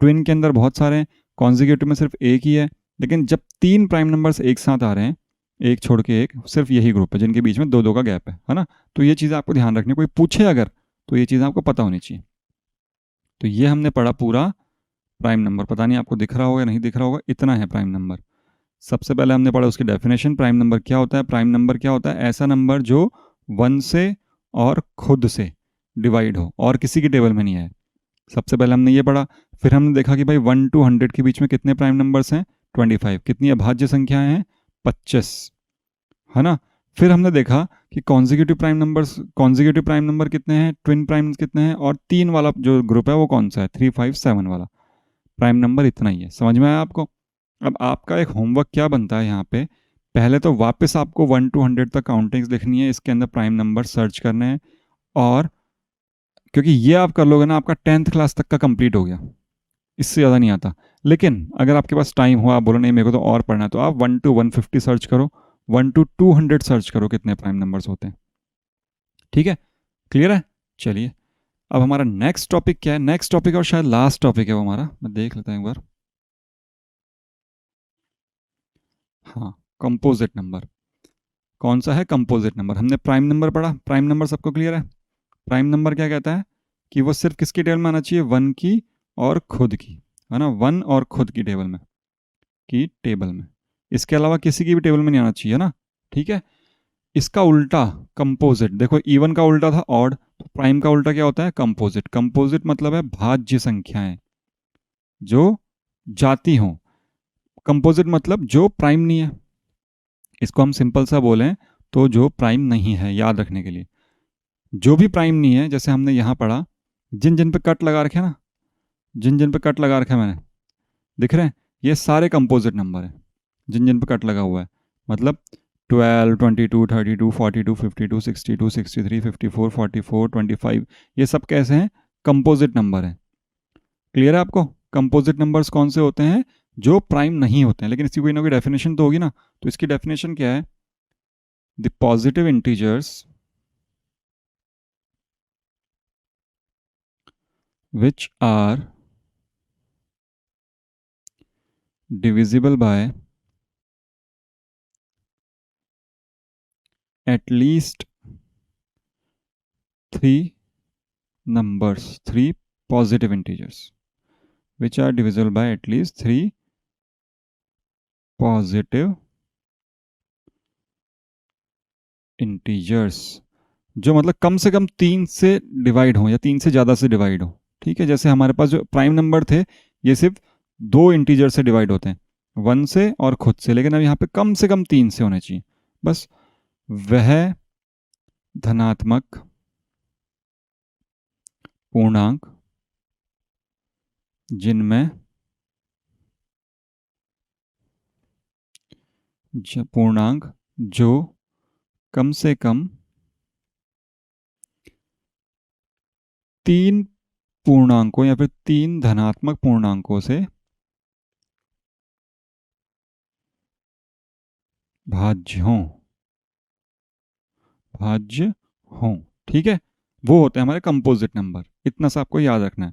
ट्विन के अंदर बहुत सारे हैं, कॉन्जिक्यूटिव में सिर्फ एक ही है। लेकिन जब 3 प्राइम नंबर्स एक साथ आ रहे हैं, एक छोड़ के एक, सिर्फ यही ग्रुप है जिनके बीच में 2 2 का गैप है ना। तो ये चीज़ आपको ध्यान रखनी, कोई पूछे अगर, तो ये चीज़ आपको पता होनी चाहिए। तो ये हमने पढ़ा पूरा प्राइम नंबर। पता नहीं आपको दिख रहा होगा या नहीं दिख रहा होगा, इतना है प्राइम नंबर। सबसे पहले हमने पढ़ा उसकी डेफिनेशन। प्राइम नंबर क्या होता है, प्राइम नंबर क्या होता है, ऐसा नंबर जो 1 से और खुद से डिवाइड हो और किसी की टेबल में नहीं है। सबसे पहले हमने ये पढ़ा। फिर हमने देखा कि भाई 1 to 100 के बीच में कितने प्राइम नंबर्स हैं, 25। कितनी अभाज्य संख्याएं हैं, 25, है ना। फिर हमने देखा कि कॉन्जिक्यूटिव प्राइम नंबर कितने हैं, ट्विन प्राइम कितने हैं, और 3 वाला जो ग्रुप है वो कौन सा है, 3 5 7 वाला प्राइम नंबर। इतना ही है, समझ में आया आपको। अब आपका एक होमवर्क क्या बनता है यहाँ पे, पहले तो वापस आपको 1 to 100 तक काउंटिंग्स लिखनी है, इसके अंदर प्राइम नंबर सर्च करने हैं। और क्योंकि ये आप कर लोगे ना, आपका 10th क्लास तक का कंप्लीट हो गया, इससे ज़्यादा नहीं आता। लेकिन अगर आपके पास टाइम हो, आप बोलो नहीं मेरे को तो और पढ़ना है, तो आप 1 to 150 सर्च करो, 1 to 200 सर्च करो, कितने प्राइम नंबर्स होते हैं। ठीक है, क्लियर है। चलिए, अब हमारा नेक्स्ट टॉपिक क्या है, नेक्स्ट टॉपिक और शायद लास्ट टॉपिक है वो हमारा, मैं देख लेता हूँ एक बार। हाँ, कंपोजिट नंबर। कौन सा है, कंपोजिट नंबर। हमने प्राइम नंबर पढ़ा, प्राइम नंबर सबको क्लियर है। प्राइम नंबर क्या कहता है कि वो सिर्फ किसकी टेबल में आना चाहिए, 1 की और खुद की, है ना। 1 और खुद की टेबल में, इसके अलावा किसी की भी टेबल में नहीं आना चाहिए ना। ठीक है। इसका उल्टा कंपोजिट, देखो इवन का उल्टा था ऑड, तो प्राइम का उल्टा क्या होता है, कंपोजिट। कंपोजिट मतलब है भाज्य संख्याएं जो जाती हों। कंपोजिट मतलब जो प्राइम नहीं है। इसको हम सिंपल सा बोलें तो जो प्राइम नहीं है, याद रखने के लिए, जो भी प्राइम नहीं है, जैसे हमने यहाँ पढ़ा, जिन जिन पे कट लगा रखे हैं ना, जिन जिन पे कट लगा रखा है मैंने, दिख रहे हैं, ये सारे कंपोजिट नंबर हैं जिन जिन पे कट लगा हुआ है। मतलब 12 22 32 42 52 62 63 54 44 25, ये सब कैसे हैं, कंपोजिट नंबर हैं। क्लियर है आपको। कंपोजिट नंबर्स कौन से होते हैं, जो प्राइम नहीं होते हैं। लेकिन इसकी कोई ना कोई डेफिनेशन तो होगी ना। तो इसकी डेफिनेशन क्या है, the positive integers which are divisible by at least 3 numbers, 3 positive integers, which are divisible by at least 3 positive integers, जो मतलब कम से कम 3 से डिवाइड हो या 3 से ज़्यादा से डिवाइड हो। ठीक है, जैसे हमारे पास जो प्राइम नंबर थे, ये सिर्फ 2 इंटीजर से डिवाइड होते हैं, 1 से और खुद से। लेकिन अब यहाँ पे कम से कम 3 से होने चाहिए। बस वह धनात्मक पूर्णांक जिनमें पूर्णांक जो कम से कम 3 पूर्णांकों या फिर 3 धनात्मक पूर्णांकों से भाज्य हों, भाज्य हों, ठीक है, वो होते हैं हमारे कंपोजिट नंबर। इतना सा आपको याद रखना है।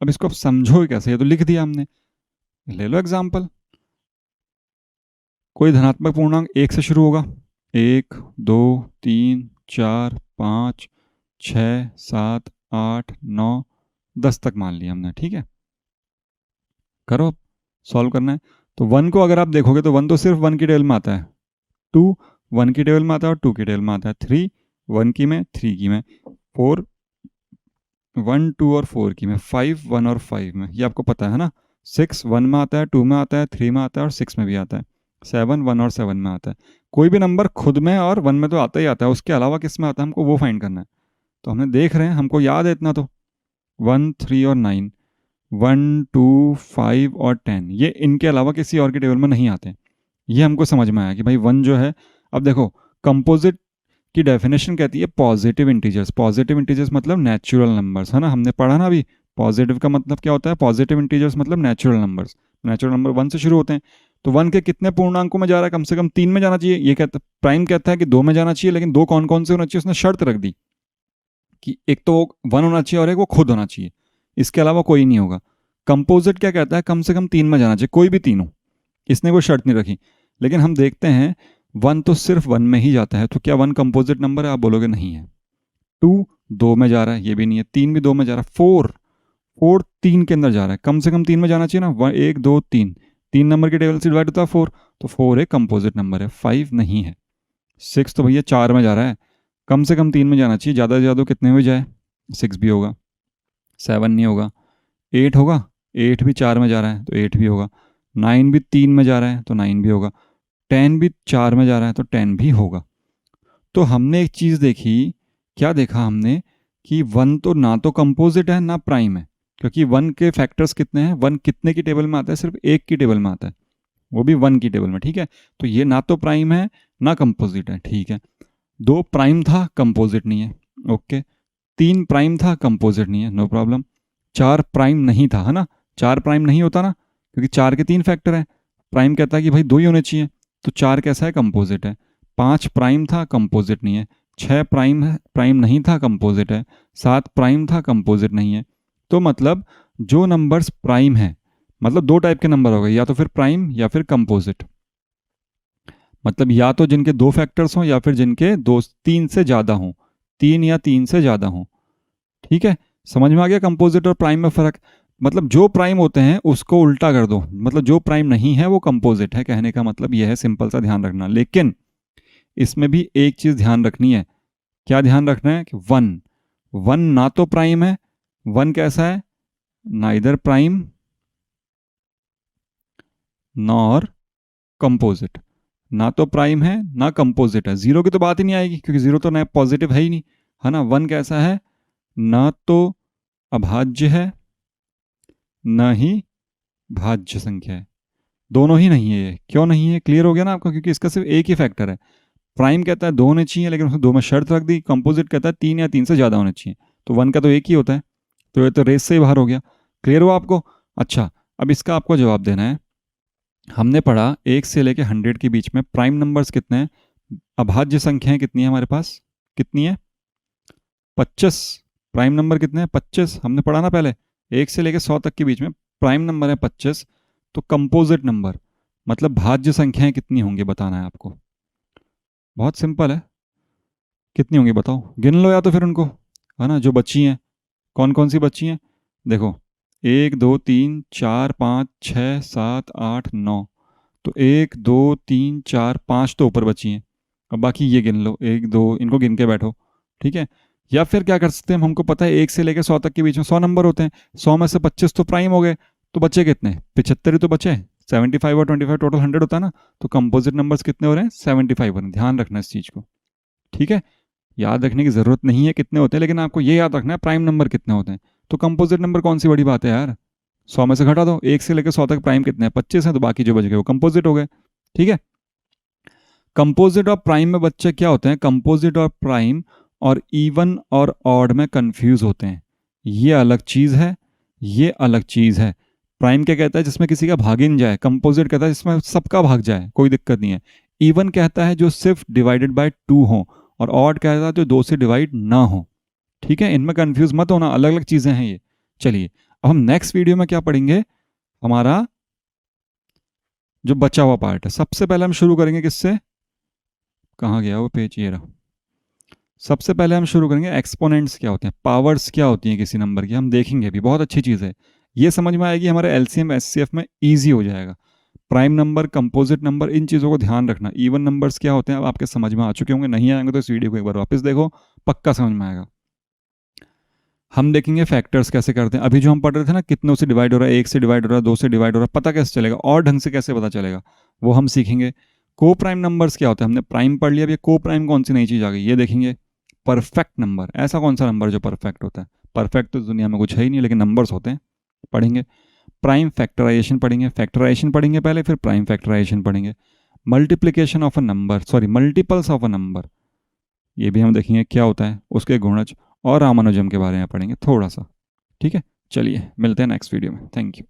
अब इसको आप समझोगे कैसे, ये तो लिख दिया हमने। ले लो एग्जाम्पल। कोई धनात्मक पूर्णांक एक से शुरू होगा, 1, 2, 3, 4, 5, 6, 7, 8, 9, 10 तक मान लिया हमने, ठीक है। करो, सॉल्व करना है। तो वन को अगर आप देखोगे तो वन तो सिर्फ वन की टेबल में आता है, टू वन की टेबल में आता है और टू की टेबल में आता है, थ्री वन की में, थ्री की में, फोर वन टू और फोर की में, फाइव वन और फाइव में, ये आपको पता है ना। सिक्स वन में आता है, टू में आता है, थ्री में आता है और सिक्स में भी आता है। सेवन वन और सेवन में आता है। कोई भी नंबर खुद में और वन में तो आता ही आता है, उसके अलावा किस में आता है हमको वो फाइंड करना है। तो हमने देख रहे हैं, हमको याद है इतना तो, वन थ्री और नाइन, वन टू फाइव और टेन, ये इनके अलावा किसी और की टेबल में नहीं आते। ये हमको समझ में आया कि भाई वन जो है, अब देखो कंपोजिट की डेफिनेशन कहती है पॉजिटिव इंटीजर्स। पॉजिटिव इंटीजर्स मतलब नेचुरल नंबर्स, है ना, हमने पढ़ा ना अभी। पॉजिटिव का मतलब क्या होता है, पॉजिटिव इंटीजर्स मतलब natural numbers. Natural number one से शुरू होते हैं। तो वन के कितने पूर्णांकों में जा रहा है, कम से कम तीन में जाना चाहिए। ये कहता प्राइम कहता है कि दो में जाना चाहिए, लेकिन दो कौन कौन से होना चाहिए, उसने शर्त रख दी कि एक तो वन होना चाहिए और एक वो खुद होना चाहिए, इसके अलावा कोई नहीं होगा। कंपोजिट क्या कहता है, कम से कम तीन में जाना चाहिए, कोई भी तीन हो, इसने कोई शर्त नहीं रखी। लेकिन हम देखते हैं वन तो सिर्फ वन में ही जाता है, तो क्या वन कंपोजिट नंबर है, आप बोलोगे नहीं है। टू दो में जा रहा है, ये भी नहीं है। तीन भी दो में जा रहा है। फोर फोर तीन के अंदर जा रहा है, कम से कम तीन में जाना चाहिए ना। वन एक दो तीन, तीन नंबर की टेबल से डिवाइड होता है फोर, तो फोर एक कंपोजिट नंबर है, फाइव नहीं है। सिक्स तो भैया चार में जा रहा है, कम से कम तीन में जाना चाहिए, ज़्यादा से ज़्यादा कितने में जाए, सिक्स भी होगा, सेवन नहीं होगा। एट होगा, एट भी चार में जा रहा है तो एट भी होगा। नाइन भी तीन में जा रहा है तो नाइन भी होगा। टेन भी चार में जा रहा है तो टेन भी होगा। तो हमने एक चीज़ देखी, क्या देखा हमने, कि वन तो ना तो कंपोजिट है ना प्राइम है, क्योंकि वन के फैक्टर्स कितने हैं, वन कितने की टेबल में आता है, सिर्फ एक की टेबल में आता है, वो भी वन की टेबल में, ठीक है। तो ये ना तो प्राइम है ना कंपोजिट है, ठीक है। दो प्राइम था, कंपोजिट नहीं है, ओके। तीन प्राइम था, कंपोजिट नहीं है, नो प्रॉब्लम। चार प्राइम नहीं था, है ना, चार प्राइम नहीं होता ना, क्योंकि चार के तीन फैक्टर हैं। प्राइम कहता है कि भाई दो ही होने चाहिए, तो चार कैसा है, कंपोजिट है। पाँच प्राइम था, कंपोजिट नहीं है। छः प्राइम है, प्राइम नहीं था, कंपोजिट है। सात प्राइम था, कंपोजिट नहीं है। तो मतलब जो नंबर्स प्राइम है, मतलब दो टाइप के नंबर हो गए, या तो फिर प्राइम या फिर कंपोजिट। मतलब या तो जिनके दो फैक्टर्स हों या फिर जिनके दो तीन से ज़्यादा हों, तीन या तीन से ज़्यादा हों, ठीक है। समझ में आ गया कंपोजिट और प्राइम में फ़र्क। मतलब जो प्राइम होते हैं उसको उल्टा कर दो, मतलब जो प्राइम नहीं है वो कंपोजिट है, कहने का मतलब यह है, सिंपल सा ध्यान रखना। लेकिन इसमें भी एक चीज़ ध्यान रखनी है। क्या ध्यान रखना है कि वन, वन ना तो प्राइम है, वन कैसा है, नाइदर प्राइम नॉर कंपोजिट, ना तो प्राइम है ना कंपोजिट है। जीरो की तो बात ही नहीं आएगी, क्योंकि जीरो तो नया पॉजिटिव है ही नहीं, है ना। वन कैसा है, ना तो अभाज्य है ना ही भाज्य संख्या है, दोनों ही नहीं है। ये क्यों नहीं है, क्लियर हो गया ना आपको, क्योंकि इसका सिर्फ एक ही फैक्टर है। प्राइम कहता है दो होने चाहिए, लेकिन उसने दो में शर्त रख दी। कंपोजिट कहता है तीन या तीन से ज़्यादा होने चाहिए, तो वन का तो एक ही होता है, तो ये तो रेस से ही बाहर हो गया। क्लियर हुआ आपको। अच्छा, अब इसका आपको जवाब देना है। हमने पढ़ा एक से लेकर 100 के बीच में प्राइम नंबर्स कितने हैं, अभाज्य संख्याएं कितनी है हमारे पास, कितनी है, 25। प्राइम नंबर कितने हैं, 25, हमने पढ़ा ना पहले। एक से लेकर 100 तक के बीच में प्राइम नंबर है 25। तो कंपोजिट नंबर मतलब भाज्य संख्याएं कितनी होंगी बताना है आपको। बहुत सिंपल है, कितनी होंगी बताओ, गिन लो या तो फिर उनको, है ना, जो बची हैं। कौन कौन सी बची हैं, देखो, एक दो तीन चार पाँच छः सात आठ नौ, तो एक दो तीन चार पाँच तो ऊपर बची हैं। अब बाकी ये गिन लो, एक दो, इनको गिन के बैठो, ठीक है। या फिर क्या कर सकते हैं, हमको पता है एक से लेकर 100 तक के बीच में 100 नंबर होते हैं, 100 में से 25 तो प्राइम हो गए, तो बचे कितने, 75 ही तो बचे। 75 और 25 टोटल 100 होता है ना, तो कंपोजिट नंबर्स कितने हो रहे हैं, 75 हो रहे हैं। ध्यान रखना इस चीज़ को, ठीक है। याद रखने की ज़रूरत नहीं है कितने होते हैं, लेकिन आपको ये याद रखना है प्राइम नंबर कितने होते हैं। तो कंपोजिट नंबर कौन सी बड़ी बात है यार, 100 में से घटा दो, एक से लेकर 100 तक प्राइम कितने हैं, 25 हैं, तो बाकी जो बच गए वो कंपोजिट हो गए, ठीक है। कंपोजिट और प्राइम में बच्चे क्या होते हैं, कंपोजिट और प्राइम और इवन और ऑड में कंफ्यूज होते हैं। ये अलग चीज़ है, ये अलग चीज़ है। प्राइम क्या कहता है, जिसमें किसी का भाग ही नहीं जाए। कंपोजिट कहता है जिसमें सबका भाग जाए, कोई दिक्कत नहीं है। इवन कहता है जो सिर्फ डिवाइडेड बाय 2 हो, और ऑड कहता है जो 2 से डिवाइड ना हो। ठीक है, इनमें कंफ्यूज मत होना, अलग अलग चीज़ें हैं ये। चलिए अब हम नेक्स्ट वीडियो में क्या पढ़ेंगे, हमारा जो बचा हुआ पार्ट है। सबसे पहले हम शुरू करेंगे किससे, कहाँ गया वो पेज, ये रहा। सबसे पहले हम शुरू करेंगे एक्सपोनेंट्स क्या होते हैं, पावर्स क्या होती हैं किसी नंबर की, हम देखेंगे भी, बहुत अच्छी चीज़ है। ये समझ में आएगी हमारे एलसीएम एचसीएफ में ईजी हो जाएगा। प्राइम नंबर, कंपोजिट नंबर, इन चीज़ों को ध्यान रखना। इवन नंबर्स क्या होते हैं अब आपके समझ में आ चुके होंगे, नहीं आएंगे तो इस वीडियो को एक बार वापस देखो, पक्का समझ में आएगा। हम देखेंगे फैक्टर्स कैसे करते हैं। अभी जो हम पढ़ रहे थे ना, कितनों से डिवाइड हो रहा है, 1 से डिवाइड हो रहा है, 2 से डिवाइड हो रहा है, पता कैसे चलेगा, और ढंग से कैसे पता चलेगा, वो हम सीखेंगे। को प्राइम नंबर्स क्या होते हैं, हमने प्राइम पढ़ लिया, अब ये को प्राइम कौन सी नई चीज़ आ गई, ये देखेंगे। परफेक्ट नंबर, ऐसा कौन सा नंबर जो परफेक्ट होता है, परफेक्ट तो दुनिया में कुछ है ही नहीं, लेकिन नंबर्स होते हैं, पढ़ेंगे। प्राइम फैक्टराइजेशन पढ़ेंगे, फैक्टराइजेशन पढ़ेंगे पहले, फिर प्राइम फैक्टराइजेशन पढ़ेंगे। Multiplication of a number, sorry multiples of a number, ये भी हम देखेंगे क्या होता है, उसके गुणज और रामानुजम के बारे में पढ़ेंगे थोड़ा सा। ठीक है, चलिए मिलते हैं नेक्स्ट वीडियो में, थैंक यू।